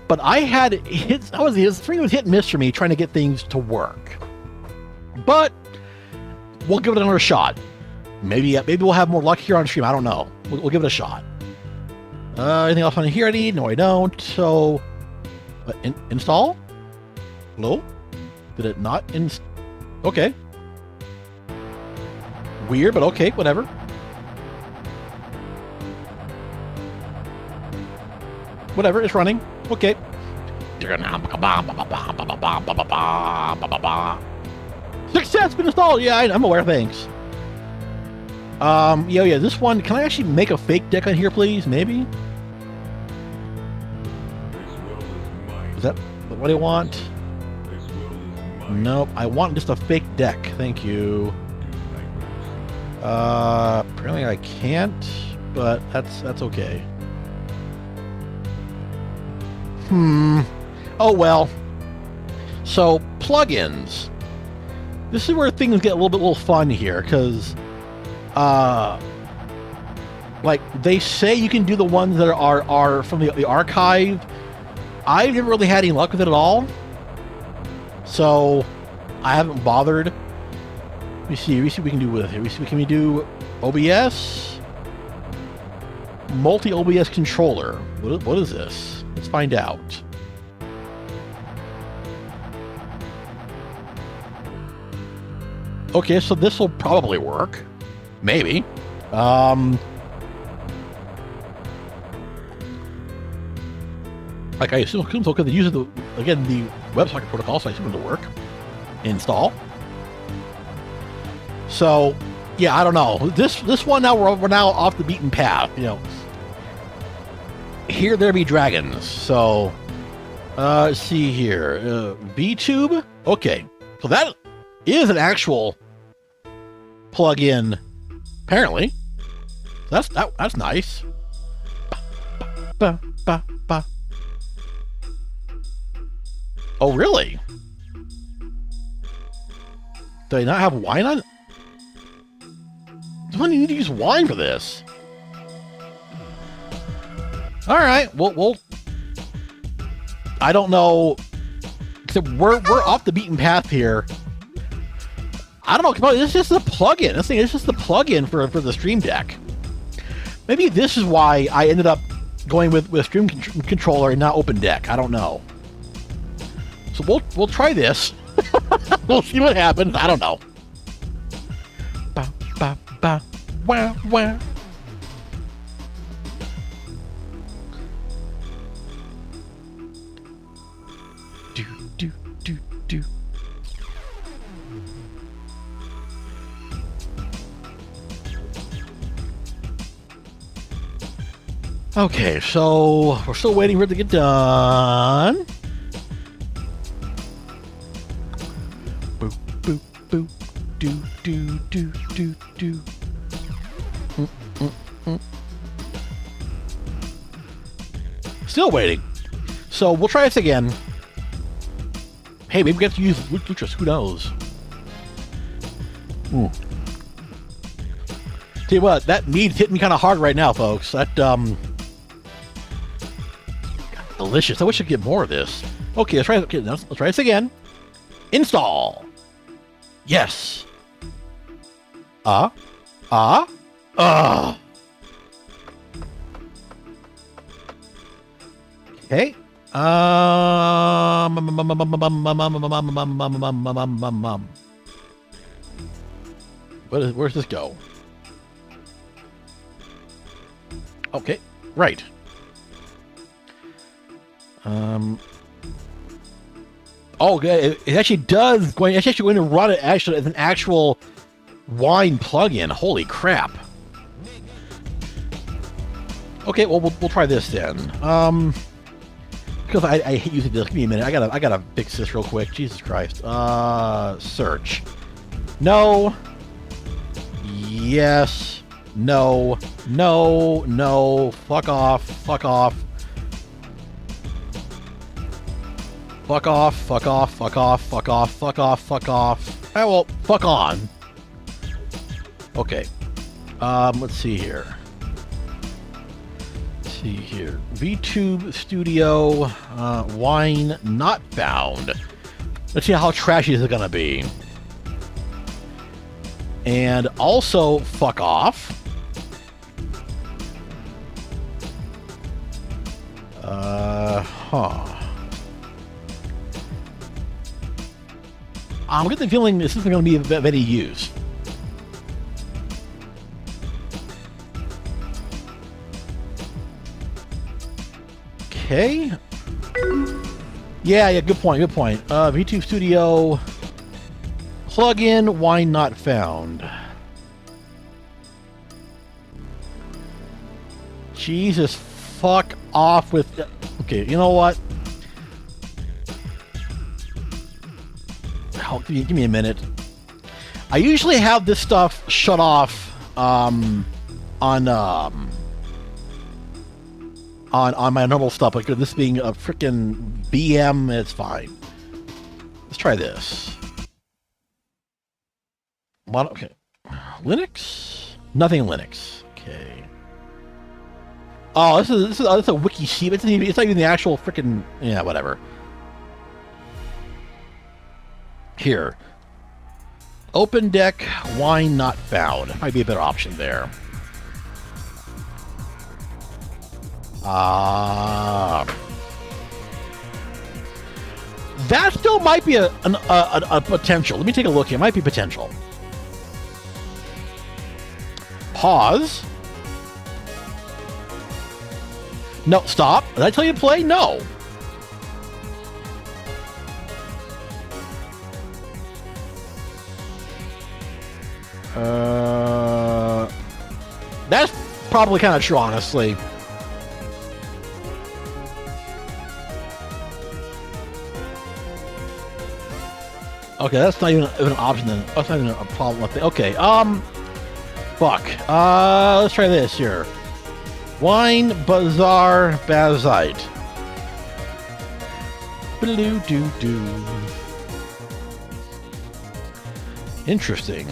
But I had hits. His thing was hit and miss for me trying to get things to work. But we'll give it another shot. Maybe we'll have more luck here on stream. I don't know. We'll give it a shot. Anything else on here I need? No, I don't. So, install? Hello? Did it not Okay. Weird, but okay, whatever. Whatever, it's running. Okay. Success been installed. Yeah, I'm aware. Thanks. Yeah. This one. Can I actually make a fake deck on here, please? Maybe. Is that what I want? Nope. I want just a fake deck. Thank you. Apparently I can't, but that's okay. Oh well. So plugins. This is where things get a little fun here, because, like, they say you can do the ones that are from the archive. I've never really had any luck with it at all, so I haven't bothered. Let me see what we can do with it. Can we do OBS? Multi-OBS controller. What is this? Let's find out. Okay, so this will probably work. Maybe. Like I assume so, because they use the WebSocket protocol, so I assume it'll work. Install. So, yeah, I don't know. This one now we're now off the beaten path. You know, here there be dragons. So, let's see here. VTube. Okay, so that is an actual plug-in. Apparently, that's nice. Ba, ba, ba. Oh, really? Do they not have wine on? Do I need to use wine for this? All right. Well, I don't know. Except we're off the beaten path here. I don't know. Come on, it's just a plugin. This thing is just the plugin for the Stream Deck. Maybe this is why I ended up going with Stream Controller and not OpenDeck. I don't know. So we'll try this. We'll see what happens. I don't know. Ba ba ba. Wah wah. Do do do do. Okay, so we're still waiting for it to get done. Boop, boop, boop. Do, do, do, do, do. Still waiting. So we'll try this again. Hey, maybe we have to use Luchas. Who knows? Tell you what, that meat's hitting me kind of hard right now, folks. That, delicious. I wish I'd get more of this. Okay, let's try this again. Install. Yes. Okay. Where's this go? Okay, right. Oh, it actually does. It's actually going to run it actually as an actual wine plugin. Holy crap! Okay, well we'll try this then. Because I hate using this. Give me a minute. I gotta fix this real quick. Jesus Christ. Search. No. Yes. No. No. No. Fuck off. Fuck off. Fuck off, fuck off, fuck off, fuck off, fuck off, fuck off. Oh, well, fuck on. Okay. Let's see here. VTube Studio, wine not found. Let's see how trashy this is gonna be. And also, fuck off. I'm getting the feeling this isn't going to be of any use. Okay. Yeah, good point, VTube Studio plugin, wine not found. Jesus, fuck off with... Okay, you know what? Give me a minute. I usually have this stuff shut off on my normal stuff, but this being a freaking BM, it's fine. Let's try this. Okay. Linux? Nothing in Linux. Okay. Oh, this is a wiki sheet. It's not even the actual freaking, yeah, whatever. Here. OpenDeck wine not found. Might be a better option there. That still might be a potential. Let me take a look here. It might be potential. Pause. No, stop. Did I tell you to play? No. That's probably kind of true, honestly. Okay, that's not even an option then. That's not even a problem. Okay, fuck. Let's try this here. Wine Bazaar Bazzite. Blue-doo-doo. Interesting.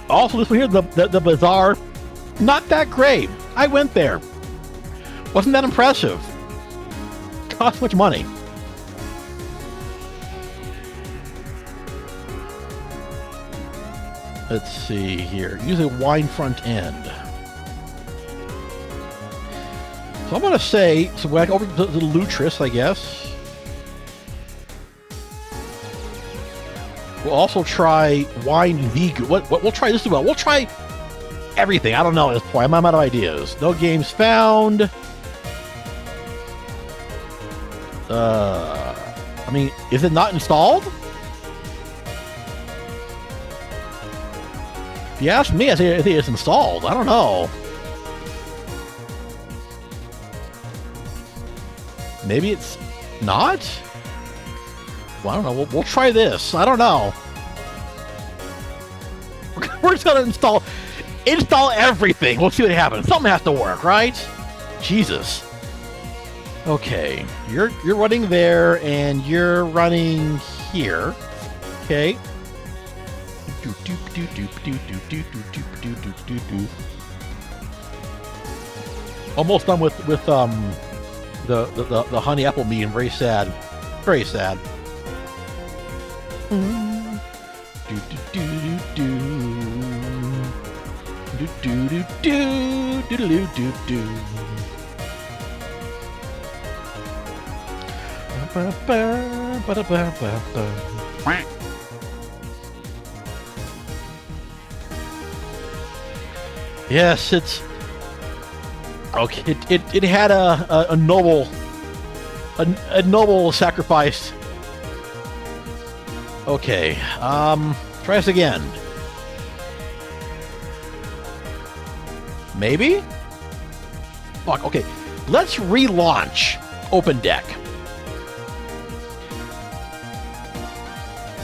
Also, this one here, the Bazaar, not that great. I went there. Wasn't that impressive. Cost much money. Let's see here. Use a wine front end. So I'm going to say, so back over to the Lutris, I guess. We'll also try wine VkCapture. What we'll try this as well. We'll try everything. I don't know at this point. I'm out of ideas. No games found. I mean, is it not installed? If you ask me, I think it's installed. I don't know. Maybe it's not? Well, I don't know. We'll try this. I don't know. We're just gonna install everything. We'll see what happens. Something has to work, right? Jesus. Okay, you're running there, and you're running here. Okay. Almost done with the honey apple meat. Very sad. Very sad. Yes, it's okay. It had a noble sacrifice. Okay, try this again. Maybe? Fuck, okay. Let's relaunch OpenDeck.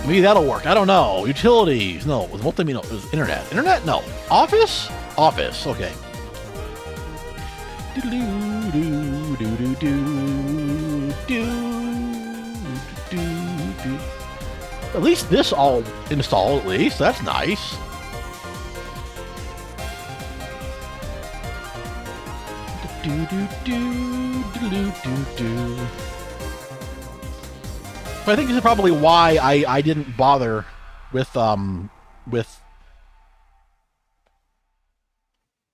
Maybe that'll work. I don't know. Utilities. No. It was multimedia. It was internet. Internet? No. Office? Office. Okay. At least this all installed, at least. That's nice. But I think this is probably why I didn't bother with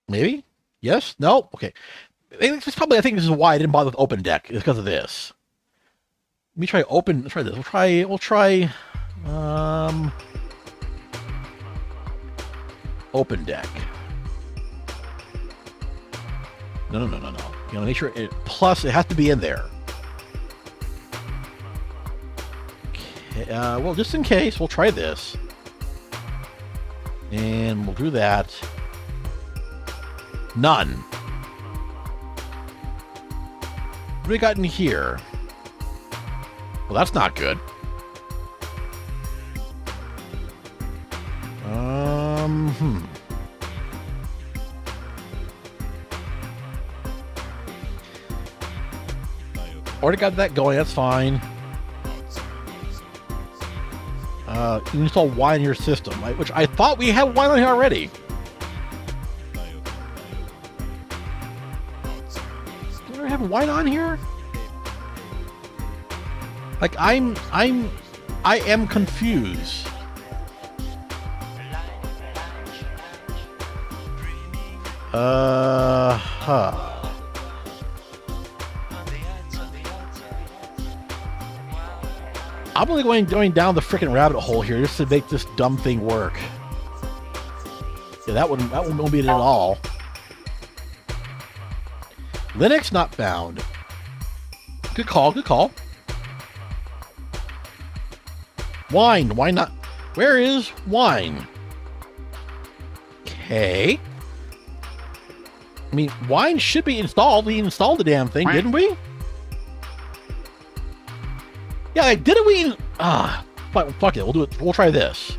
maybe? Yes? No? Okay. I think this is why I didn't bother with OpenDeck, is because of this. Let me try let's try this. We'll try OpenDeck. No. You gotta make sure it plus it has to be in there. Well, just in case, we'll try this. And we'll do that. None. What do we got in here? Well, that's not good. Already got that going, that's fine. You install wine in your system, right? Which I thought we had wine on here already. Do we have wine on here? Like I am confused. I'm only going down the freaking rabbit hole here just to make this dumb thing work. Yeah, that won't be it at all. Linux not found. Good call, good call. Wine, why not? Where is wine? Okay. I mean, wine should be installed. We installed the damn thing, didn't we? Yeah, didn't we? Fuck it. We'll do it. We'll try this.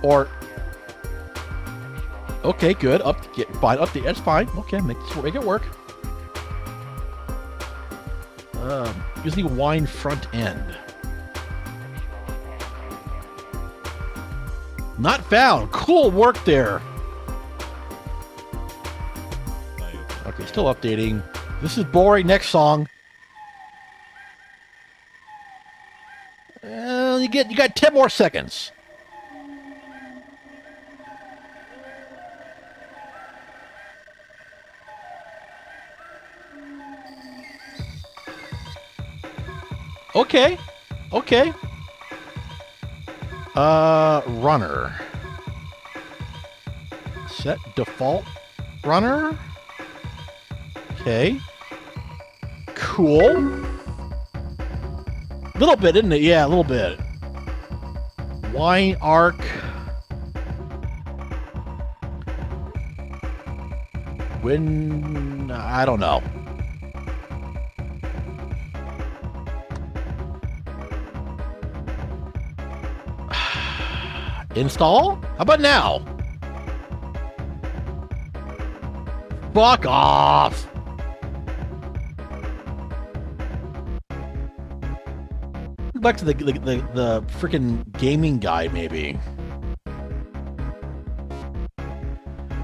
Or, okay, good. Fine. Update. That's fine. Okay, make it work. Using wine front end. Not found. Cool work there. Okay, still updating. This is boring. Next song. You got 10 more seconds. Okay. Okay. Runner. Set default runner. Okay. Cool. Little bit, isn't it? Yeah, a little bit. Wine arc. I don't know. Install? How about now? Fuck off! Back to the freaking gaming guide, maybe.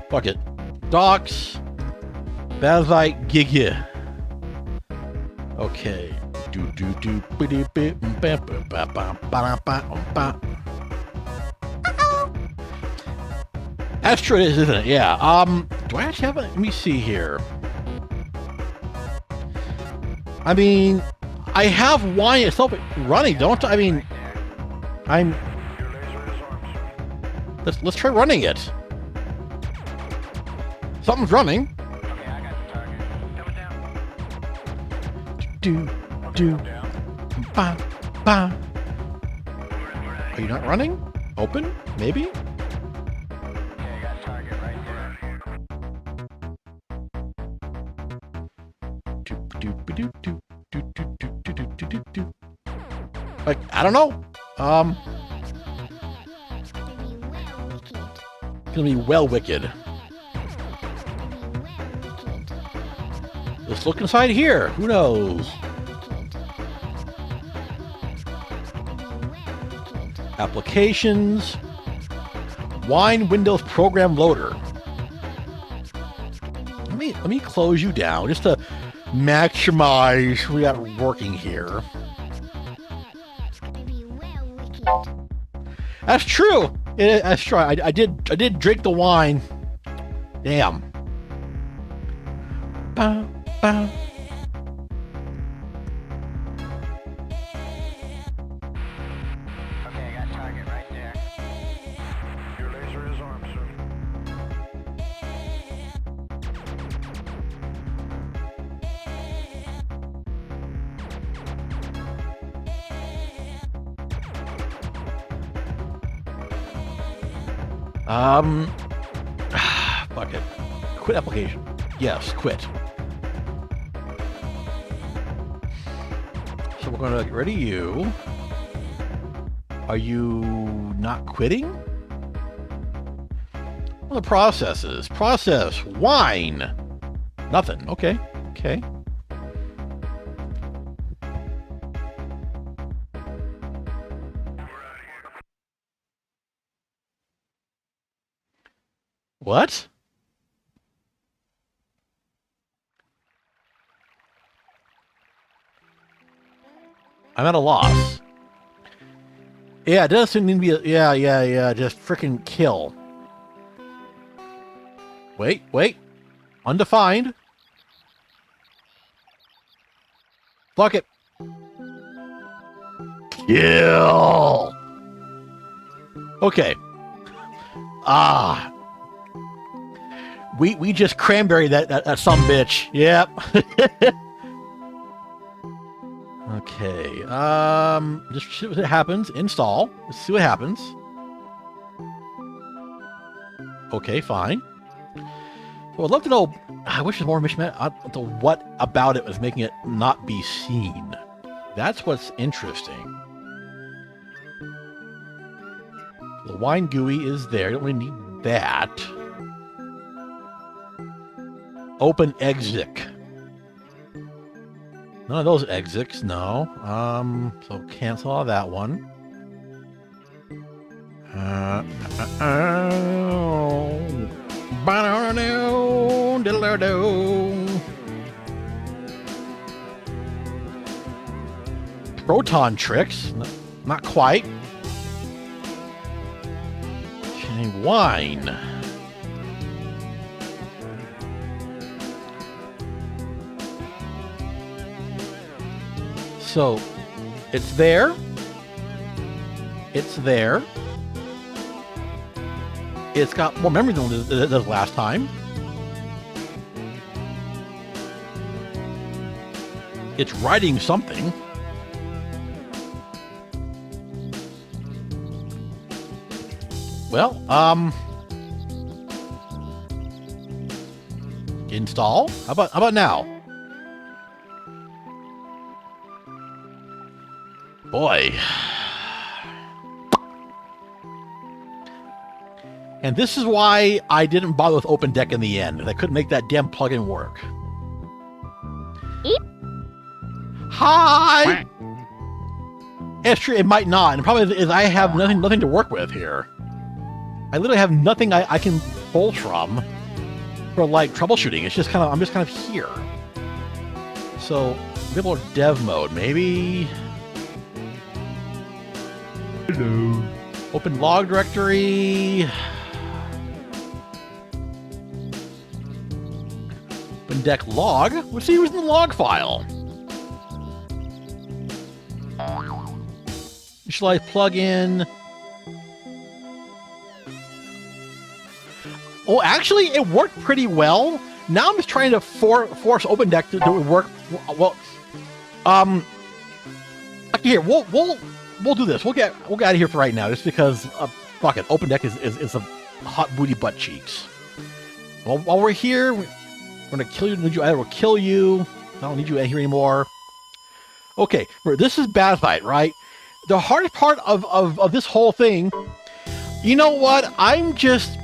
Fuck it. Docs. Bazzite Giga. Okay. That's true, it is, isn't it? Yeah. Do I actually have it? Let me see here. I mean, I have wine itself running, don't I? I mean, let's try running it. Something's running. Okay, I got the target. Dumb it down. Do. Ba. Are you not running? Open? Maybe? Okay, I got target right there. Like, I don't know. It's gonna be well wicked. Let's look inside here. Who knows? Applications. Wine Windows Program Loader. Let me close you down just to maximize what we got working here. That's true. That's true. I did drink the wine. Damn. Bow, bow. Okay, I got target right there. Your laser is armed, sir. Fuck it. Quit application. Yes, quit. So we're gonna get rid of you. Are you not quitting? Well, the processes. Process. Wine. Nothing. Okay. Okay. What? I'm at a loss. Yeah, it doesn't need to be a... Yeah. Just freaking kill. Wait. Undefined. Fuck it. Kill! Okay. We just cranberry that some bitch. Yep. Okay. Just see what happens. Install. Let's see what happens. Okay, fine. Well, I'd love to know. I wish there's more information to what about it was making it not be seen. That's what's interesting. The wine GUI is there. You don't really need that. Open exec. None of those exits, no. So cancel all that one. Proton tricks, not quite. Wine. So, it's there. It's there. It's got more memory than it does last time. It's writing something. Well, install. How about now? Boy. And this is why I didn't bother with OpenDeck in the end. I couldn't make that damn plugin work. Eep. Hi! It's true, it might not. And the problem is I have nothing to work with here. I literally have nothing I can pull from for like troubleshooting. It's just kind of, I'm just kind of here. So, maybe dev mode, maybe. Hello. Open log directory. OpenDeck log. Let's see who's in the log file. Initialize plugin. Oh, actually, it worked pretty well. Now I'm just trying to force OpenDeck to work well. Here, we'll do this. We'll get out of here for right now, just because fuck it. OpenDeck is a hot booty butt cheeks. While we're here, we're gonna kill you. I will kill you. I don't need you here anymore. Okay, this is Bazzite, right? The hardest part of this whole thing. You know what? I'm just.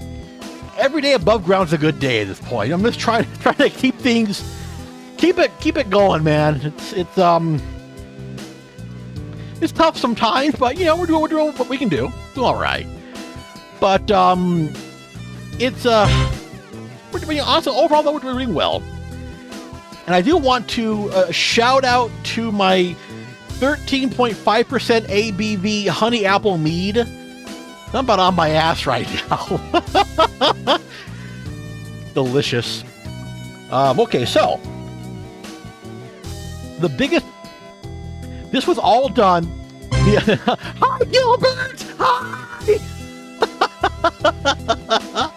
Every day above ground's a good day at this point. I'm just trying to keep things, keep it going, man. It's tough sometimes, but you know we're doing what we can do. Doing all right. But we're doing awesome overall. Though we're doing well. And I do want to shout out to my 13.5% ABV honey apple mead. I'm about on my ass right now. Delicious. Okay, so the biggest. This was all done. Hi, Gilbert. Hi.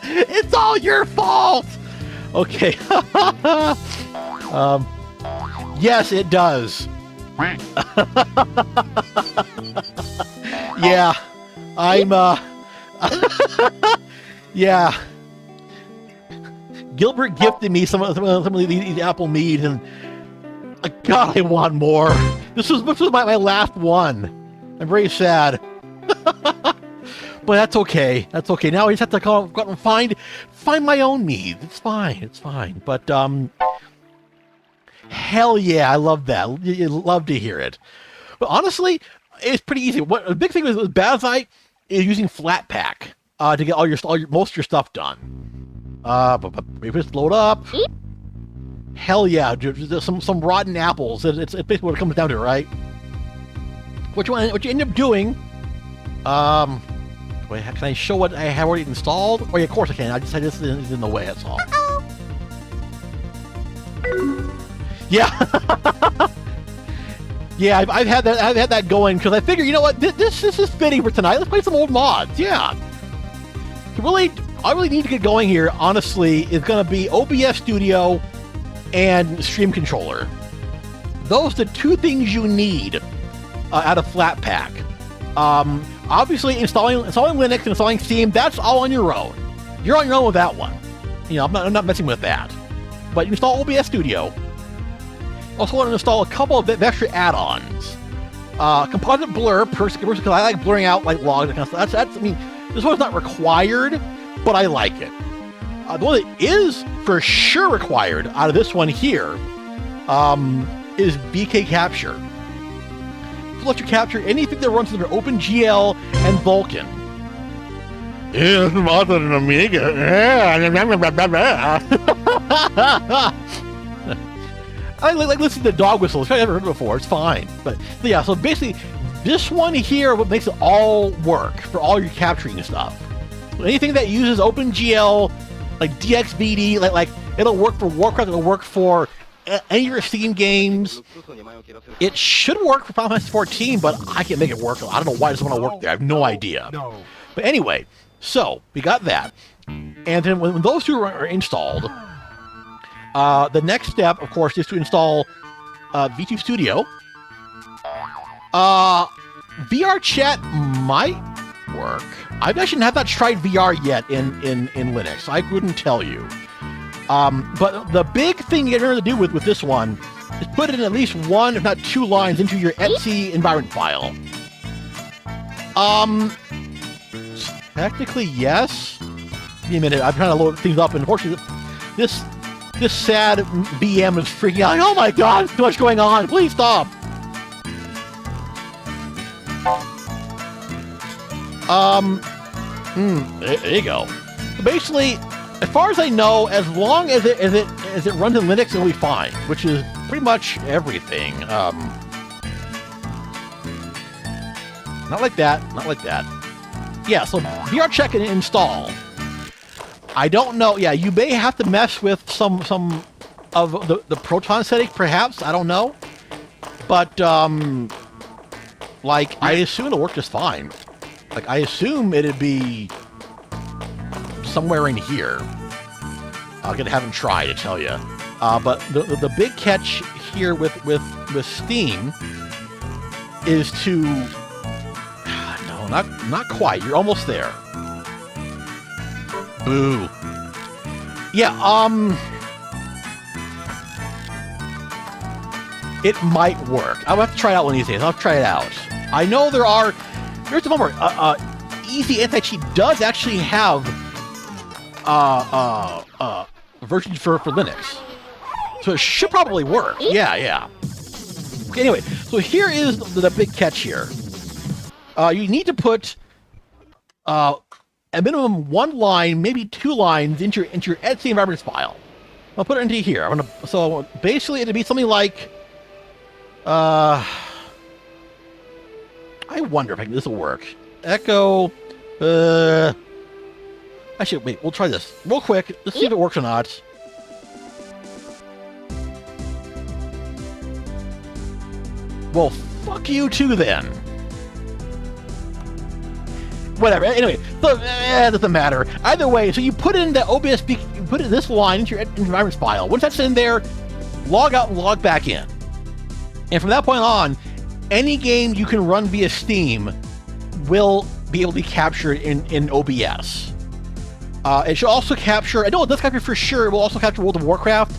It's all your fault. Okay. Yes, it does. Yeah. I'm, yeah. Gilbert gifted me some of these apple mead, and God, I want more. This was my last one. I'm very sad. But that's okay. That's okay. Now I just have to go out and find my own mead. It's fine. It's fine. But, hell yeah, I love that. You love to hear it. But honestly, it's pretty easy. What the big thing with Bazzite is using Flatpak to get most of your stuff done. But if it's load up, hell yeah, there's some rotten apples. It's basically what it comes down to, right? What you end up doing, wait, can I show what I have already installed? Oh yeah, of course I can. I just this is in the way. That's all. Yeah, yeah. I've had that going because I figure, you know what, this is fitting for tonight. Let's play some old mods. Yeah. I really need to get going here. Honestly, it's gonna be OBS Studio and Stream Controller. Those are the two things you need out of Flatpak. Obviously, installing Linux and installing Steam, that's all on your own. You're on your own with that one. You know, I'm not messing with that. But you install OBS Studio. Also want to install a couple of extra add-ons. Composite blur, because I like blurring out like logs and kind of stuff. That's I mean, this one's not required, but I like it. The one that is for sure required out of this one here is VkCapture. To let you capture anything that runs under OpenGL and Vulkan. It's more than an Amiga. I like listening to dog whistles. I've never heard it before. It's fine. But yeah, so basically, this one here what makes it all work for all your capturing stuff. Anything that uses OpenGL, like DXVD, like it'll work for Warcraft. It'll work for any of your Steam games. It should work for Final Fantasy 14, but I can't make it work. I don't know why it doesn't want to work there. I have no idea. But anyway, so we got that. And then when those two are installed, the next step, of course, is to install VTube Studio. VR chat might work. I actually have not tried VR yet in Linux. I couldn't tell you. But the big thing you have to do with this one is put in at least one, if not two lines into your Etsy environment file. Technically, yes. Give me a minute. I'm trying to load things up, and unfortunately, this sad VM is freaking out. Oh my God, too much going on. Please stop. There you go. So basically, as far as I know, as long as it runs in Linux, it'll be fine, which is pretty much everything. Not like that. Not like that. Yeah. So VR check and install. I don't know. Yeah, you may have to mess with some of the Proton settings, perhaps. I don't know. But like I assume it'll work just fine. Like I assume it'd be somewhere in here. I'm gonna haven't tried to tell you. But the big catch here with Steam is to no, not quite. You're almost there. Boo. Yeah, it might work. I'll have to try it out one of these days. I'll try it out. I know there's a moment. Easy Anti-Cheat does actually have versions for Linux. So it should probably work. Yeah. Okay, anyway, so here is the big catch here. You need to put a minimum one line, maybe two lines into your Etsy environments file. I'll put it into here. So basically it'd be something like I wonder if this will work. Echo actually wait, we'll try this real quick. Let's see if it works or not. Well, fuck you too then. Whatever. Anyway, so it doesn't matter. Either way, so you put it in the OBS, you put it this line into your environments file. Once that's in there, log out and log back in. And from that point on, any game you can run via Steam will be able to be captured in OBS. It should also capture, I know it does capture for sure, it will also capture World of Warcraft.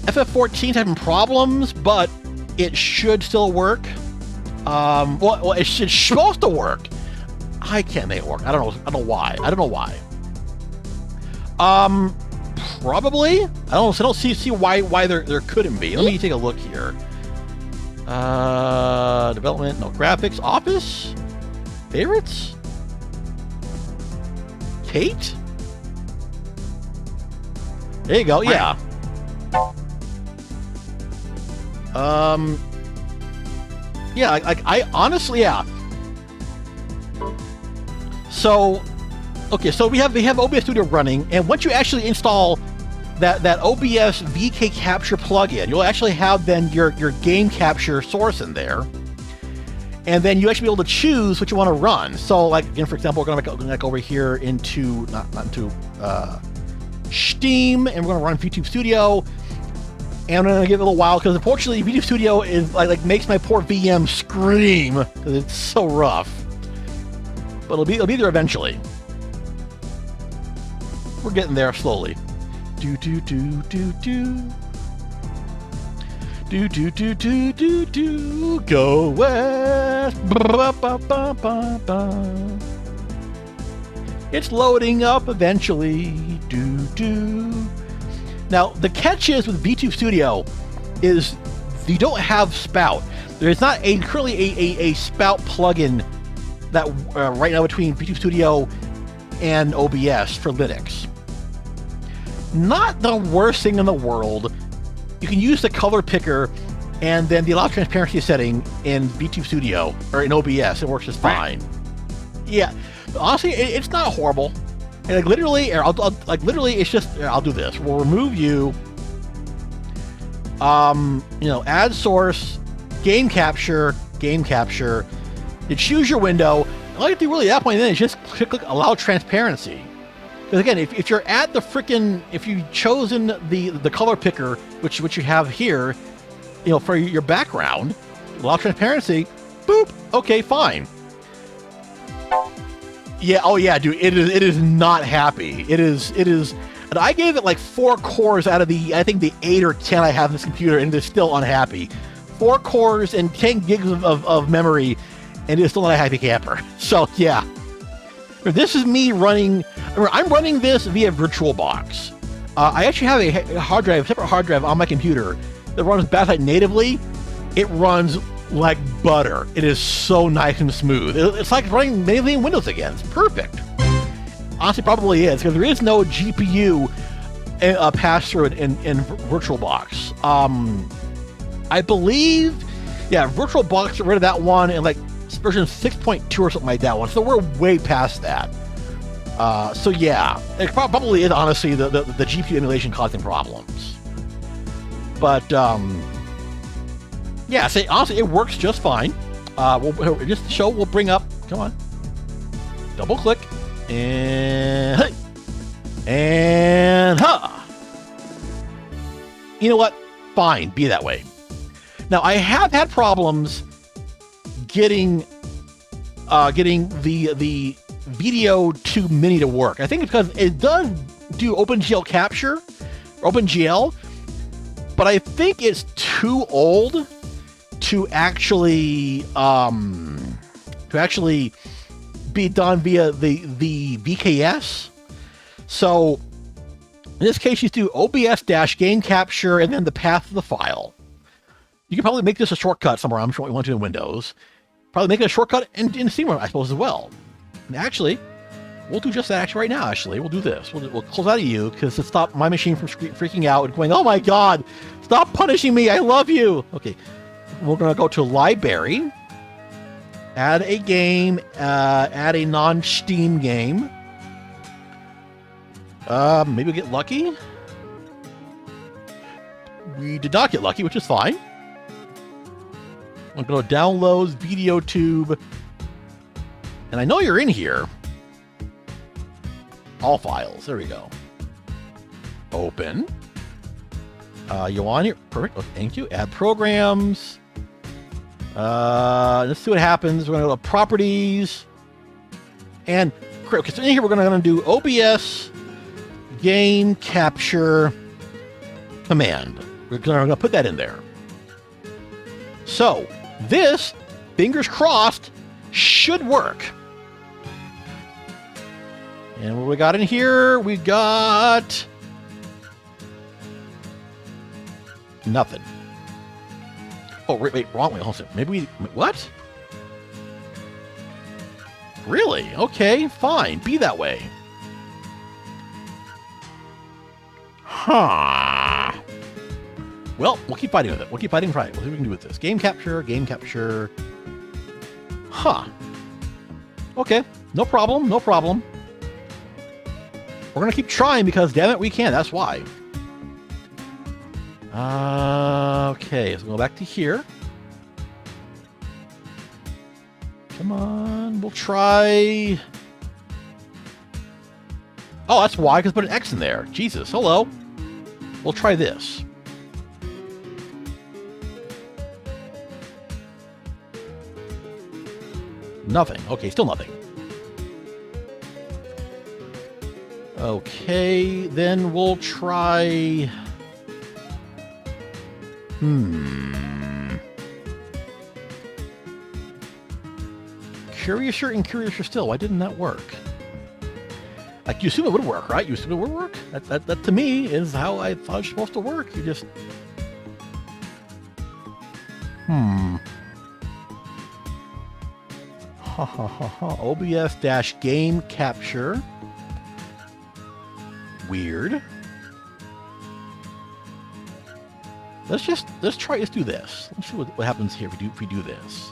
FF14's having problems, but it should still work. Well, it's supposed to work. I can't make it work. I don't know why. Probably. I don't see why there couldn't be. Let me take a look here. Development, no graphics, Office, favorites, Kate. There you go. Yeah. Yeah. I honestly, yeah. So, okay. So we have OBS Studio running, and once you actually install that OBS-VkCapture plugin, you'll actually have then your game capture source in there. And then you actually be able to choose what you want to run. So, like, again, for example, we're going to go over here into not into Steam, and we're going to run VTube Studio. And I'm going to give it a little while because, unfortunately, VTube Studio is like makes my poor VM scream because it's so rough. But it'll be there eventually. We're getting there slowly. Do do do do do. Do do do do do do, go west. Ba, ba, ba, ba, ba. It's loading up eventually. Do do. Now the catch is with VTube Studio is you don't have spout. There's not currently a spout plugin that right now between VTube Studio and OBS for Linux. Not the worst thing in the world. You can use the color picker and then the allow transparency setting in VTube Studio or in OBS. It works just fine. Yeah, honestly, it's not horrible. And like literally, it's just. I'll do this. We'll remove you. Add source, game capture. You choose your window. All you have to do really at that point then is just click allow transparency. Because again, if you're at the frickin', if you've chosen the color picker, which you have here, for your background, allow transparency, boop, okay, fine. Yeah, oh yeah, dude, it is not happy. It is, and I gave it like 4 cores out of I think the 8 or 10 I have in this computer, and it's still unhappy. 4 cores and 10 gigs of memory, and it's still not a happy camper. So yeah. This is me running. I'm running this via VirtualBox. I actually have a separate hard drive on my computer that runs Bazzite natively. It runs like butter. It is so nice and smooth. It's like running natively in Windows again. It's perfect. Honestly, probably is because there is no GPU pass through in VirtualBox. I believe, yeah, VirtualBox got rid of that one and like version 6.2 or something like that one. So we're way past that. So yeah, it probably is honestly the GPU emulation causing problems. But yeah, say honestly, it works just fine. We'll just show. We'll bring up. Come on, double click and ha. You know what? Fine, be that way. Now I have had problems getting the Veadotube Mini to work. I think it's because it does do OpenGL capture, or OpenGL, but I think it's too old to actually be done via the VKS. So in this case, you do OBS-Game Capture and then the path of the file. You can probably make this a shortcut somewhere. I'm sure what you want to do in Windows. Probably make it a shortcut in Steam, I suppose, as well. And actually, we'll do just that actually right now, actually. We'll do this. We'll close out of you because to stop my machine from freaking out and going, oh my God, stop punishing me. I love you. Okay. We're going to go to Library, add a game, add a non-Steam game. Maybe we'll get lucky. We did not get lucky, which is fine. I'm going to go downloads, Veadotube, and I know you're in here. All files. There we go. Open. You on here? Perfect. Oh, thank you. Add programs. Let's see what happens. We're going to go to properties. And okay, so in here we're going to do OBS Game Capture command. We're going to put that in there. So this, fingers crossed, should work. And what we got in here? We got nothing. Oh, wait, wrong way. Hold on. Maybe we, what? Really? Okay, fine. Be that way. Huh. Well, we'll keep fighting with it. We'll keep fighting and trying. We'll see what we can do with this. Game capture, game capture. Huh. Okay. No problem. No problem. We're going to keep trying because, damn it, we can. That's why. Okay. So go back to here. Come on. We'll try. Oh, that's why. Because put an X in there. Jesus. Hello. We'll try this. Nothing. Okay, still nothing. Okay, then we'll try... Curiouser and curiouser still. Why didn't that work? Like, you assume it would work, right? You assume it would work? That to me is how I thought it was supposed to work. You just... OBS-Game Capture. Weird. Let's do this. Let's see what happens here if we do this.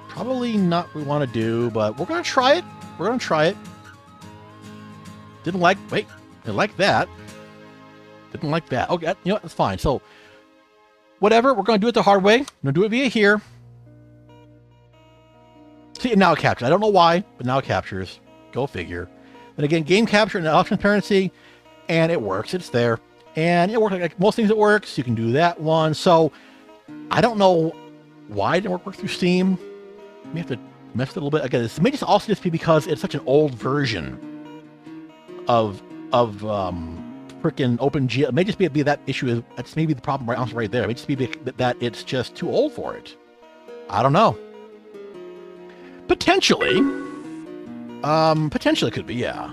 Probably not what we want to do, but we're gonna try it. We're gonna try it. Didn't like that. Didn't like that. Okay, you know what? That's fine. So whatever, we're gonna do it the hard way. I'm gonna do it via here. See, now it captures. I don't know why, but now it captures. Go figure. And again, game capture and auto transparency, and it works. It's there. And it works like most things it works. You can do that one. So I don't know why it didn't work through Steam. We have to mess with it a little bit. Again, this may just also just be because it's such an old version of freaking OpenGL. It may just be that issue. That's maybe the problem right there. It may just be that it's just too old for it. I don't know. Potentially. Potentially could be, yeah.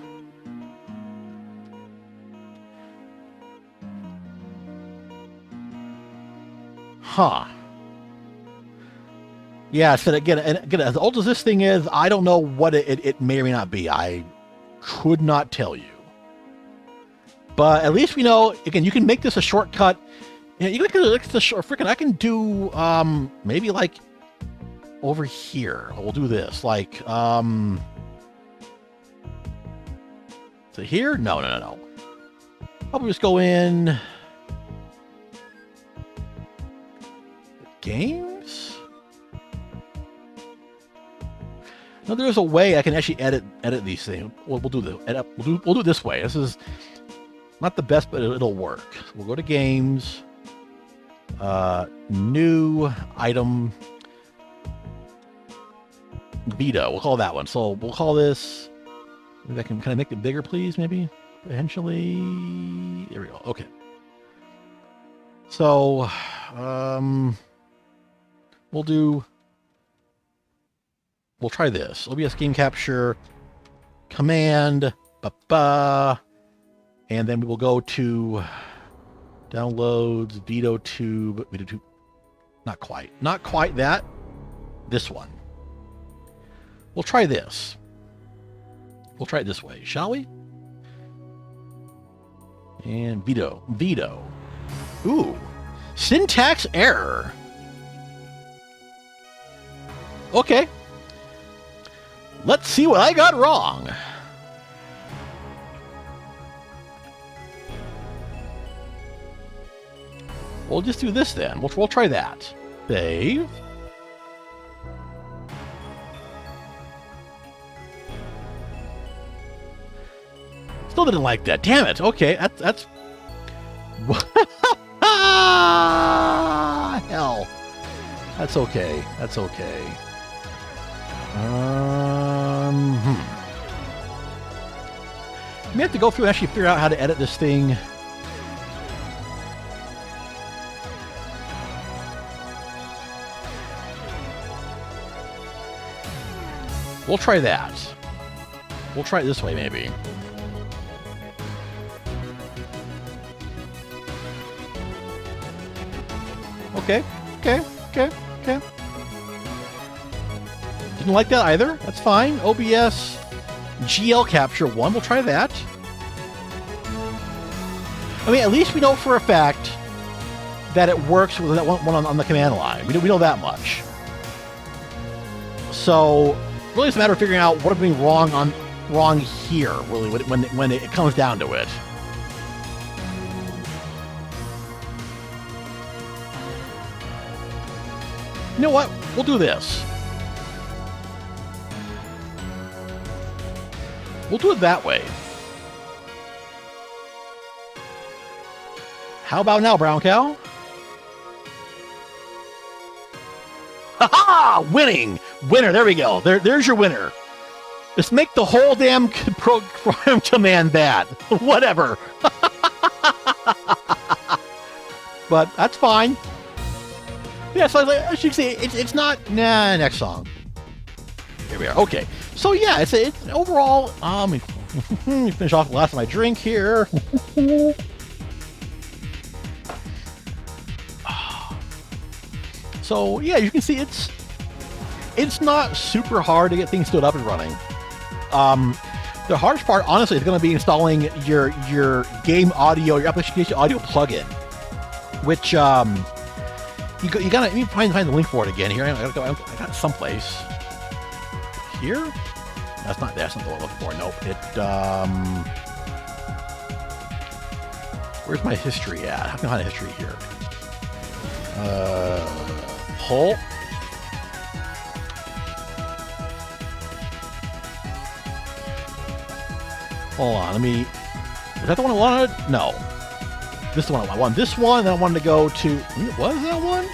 Huh. Yeah, so again, as old as this thing is, I don't know what it may or may not be. I could not tell you. But at least we know, again, you can make this a shortcut. You know, you can look at the freaking, I can do, maybe like over here. We'll do this, like, so here? No. Probably just go in games. No, there's a way I can actually edit these things. We'll do it this way. This is not the best, but it'll work. So we'll go to games, new item, Veto. We'll call that one. So we'll call this. Maybe I can kind of make it bigger, please. Maybe potentially. There we go. Okay. So we'll try this. OBS Game Capture, Command, and then we will go to downloads, Veadotube, not quite that, this one. We'll try this. We'll try it this way, shall we? And Veto. Ooh, syntax error. Okay. Let's see what I got wrong. We'll just do this then. We'll try that. Save. Still didn't like that. Damn it. Okay, that's hell. That's okay. That's okay. We have to go through and actually figure out how to edit this thing. We'll try that. We'll try it this way, maybe. Okay. Didn't like that either. That's fine. OBS GL Capture 1. We'll try that. I mean, at least we know for a fact that it works with that one on the command line. We know that much. So really it's a matter of figuring out what I'm doing wrong here, really, when it comes down to it. You know what? We'll do this. We'll do it that way. How about now, brown cow? Ha-ha! Winning! Winner, there we go. There's your winner. Just make the whole damn program command bad. Whatever. But that's fine. Yeah, so as you can see, it's not... Nah, next song. Here we are. Okay. So yeah, it's overall... let me finish off the last of my drink here. So yeah, you can see it's not super hard to get things stood up and running. The hardest part, honestly, is going to be installing your game audio, your application audio plugin, which you gotta let me find the link for it again here. I got it someplace here. That's not the one I'm looking for. Nope. Where's my history at? How can I find a history here? Pull. Hold on, was that the one I wanted? No. This is the one I wanted. This one, then I wanted to go to, was that one?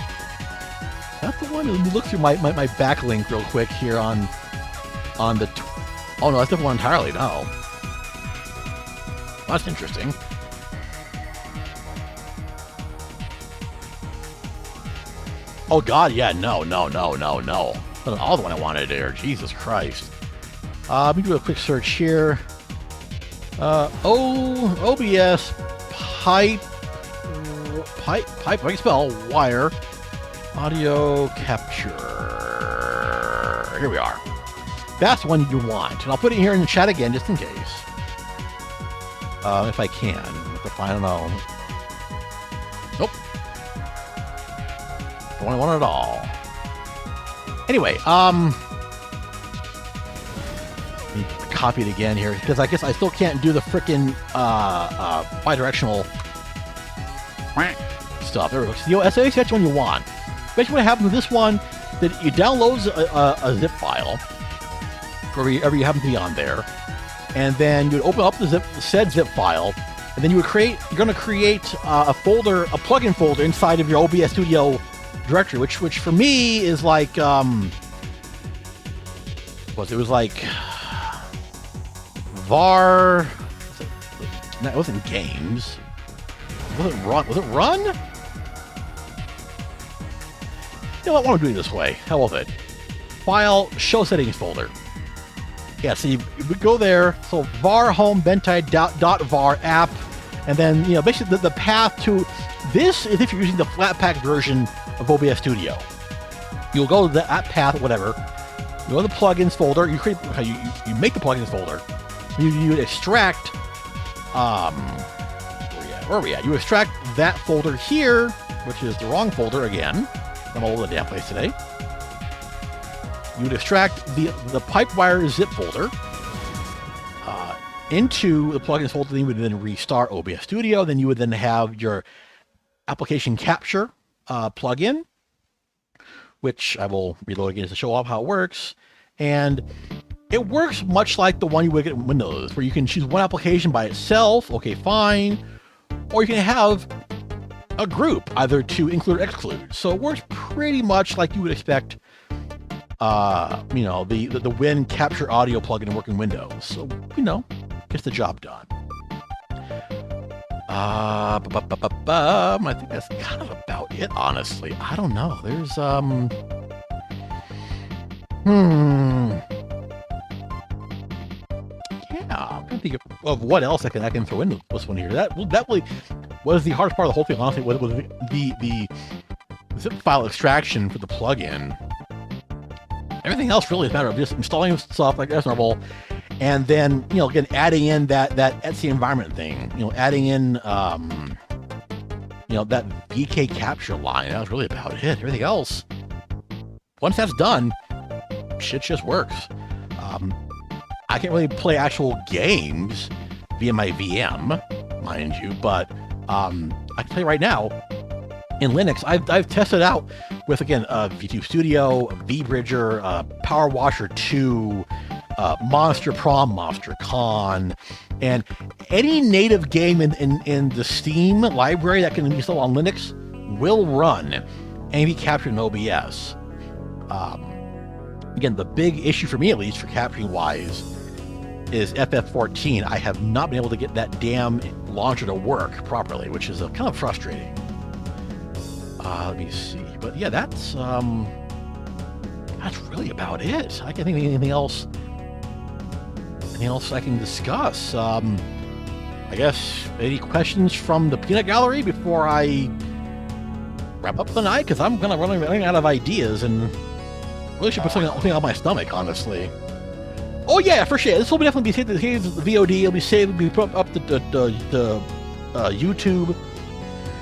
That's the one? Let me look through my backlink real quick here on the, oh no, that's the one entirely, no. That's interesting. Oh god, yeah, no. That's all the one I wanted there, Jesus Christ. Let me do a quick search here. OBS pipe, I can spell wire, audio capture. Here we are. That's the one you want. And I'll put it here in the chat again, just in case. If I can. I don't know. Nope. The one I want at all. Anyway, let me copy it again here, because I guess I still can't do the frickin' bi-directional stuff. There we go. So that's the one you want. Basically what happens with this one, that you download a zip file, wherever you happen to be on there, and then you would open up the said zip file, and then you're going to create a folder, a plugin folder inside of your OBS Studio directory, which for me is like, it was like var, it wasn't games, was it run? You know what, I want to do it this way, hell with it. File, show settings folder. Yeah, so you would go there, so var home bentai.var app, and then, basically the path to this is if you're using the Flatpak version of OBS Studio. You'll go to that path, whatever. You go to the plugins folder. You make the plugins folder. You extract. Where are we at? You extract that folder here, which is the wrong folder again. I'm all over the damn place today. You would extract the PipeWire zip folder into the plugins folder. Then you would then restart OBS Studio. Then you would then have your application capture plugin, which I will reload again to show off how it works. And it works much like the one you would get in Windows, where you can choose one application by itself, okay, fine, or you can have a group, either to include or exclude. So it works pretty much like you would expect, the Win Capture Audio plugin to work in Windows. So, gets the job done. I think that's kind of about it, honestly. I don't know. There's, yeah, I'm trying to think of what else I can throw into this one here. That really was the hardest part of the whole thing, honestly, was the zip file extraction for the plugin. Everything else really is a matter of just installing stuff like as normal, And then, you know, again, adding in that Etsy environment thing, you know, adding in, you know, that VkCapture line. That was really about it. Everything else, once that's done, shit just works. I can't really play actual games via my VM, mind you, but I can tell you right now, in Linux, I've tested out with, again, VTube Studio, VBridger, PowerWasher 2, Monster Prom, Monster Con, and any native game in the Steam library that can be installed on Linux will run VkCapture in OBS. Again, the big issue for me, at least for capturing wise, is FF14. I have not been able to get that damn launcher to work properly, which is kind of frustrating. Let me see. But yeah, that's really about it. I can't think of anything else I can discuss. I guess any questions from the peanut gallery before I wrap up the night? Because I'm gonna running out of ideas and really should put something on my stomach, honestly. Oh yeah, for sure. This will definitely be saved to the VOD. It'll be saved. It'll be put up to YouTube.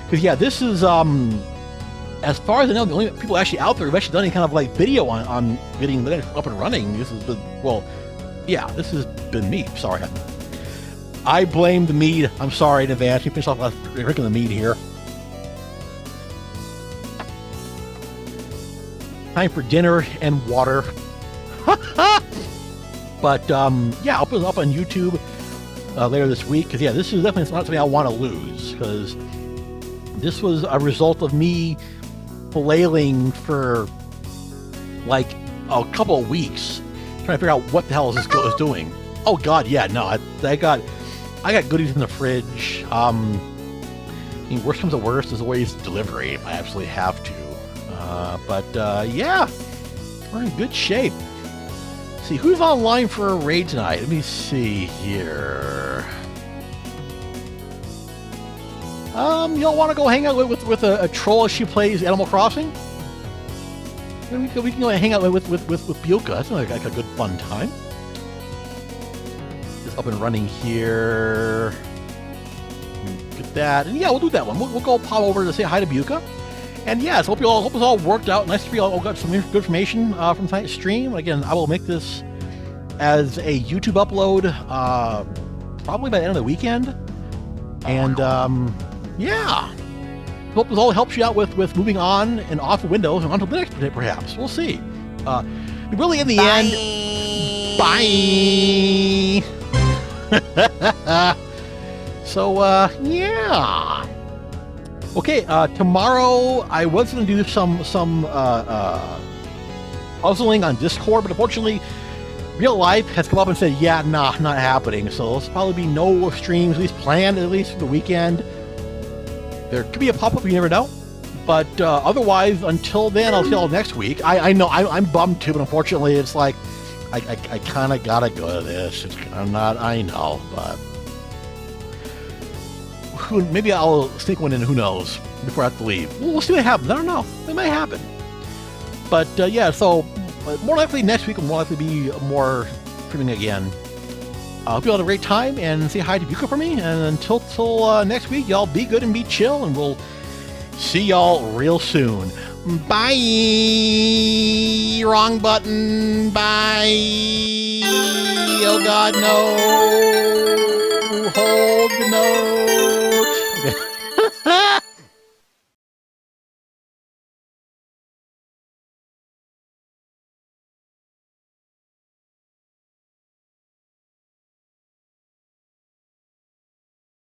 Because yeah, this is as far as I know, the only people actually out there who've actually done any kind of like video on getting Linux up and running. This has been, well, yeah, this has been me. Sorry, I blame the mead. I'm sorry in advance. You finish off drinking the mead here. Time for dinner and water. But yeah, I'll put it up on YouTube later this week, because yeah, this is definitely not something I want to lose, because this was a result of me flailing for like a couple of weeks trying to figure out what the hell is this doing. Oh god, yeah, no, I got goodies in the fridge. I mean, worst comes to worst, there's always delivery if I absolutely have to. But yeah, we're in good shape. See, who's online for a raid tonight? Let me see here. Y'all want to go hang out with a troll as she plays Animal Crossing? We can go hang out with Buka. That's like a good fun time. Just up and running here. Get that, and yeah, we'll do that one. We'll go pop over to say hi to Buka. And yes, hope it's all worked out. Nice to be all got some good information from tonight's stream. Again, I will make this as a YouTube upload probably by the end of the weekend. And yeah, hope this all helps you out with moving on and off of Windows and onto Linux, perhaps. We'll see. Really, in the end, bye. So yeah. Okay, tomorrow I was going to do some puzzling on Discord, but unfortunately, real life has come up and said, yeah, nah, not happening. So there's probably be no streams, at least planned, at least for the weekend. There could be a pop-up, you never know. But otherwise, until then, I'll see y'all next week. I know, I'm bummed too, but unfortunately, it's like, I kind of got to go to this. I know, but... maybe I'll sneak one in, who knows, before I have to leave. We'll see what happens. I don't know. It might happen. But yeah, so more likely next week will more likely be more streaming again. I hope you all had a great time, and say hi to Buka for me. And until next week, y'all be good and be chill, and we'll see y'all real soon. Bye! Wrong button. Bye! Oh God, no! Hold no!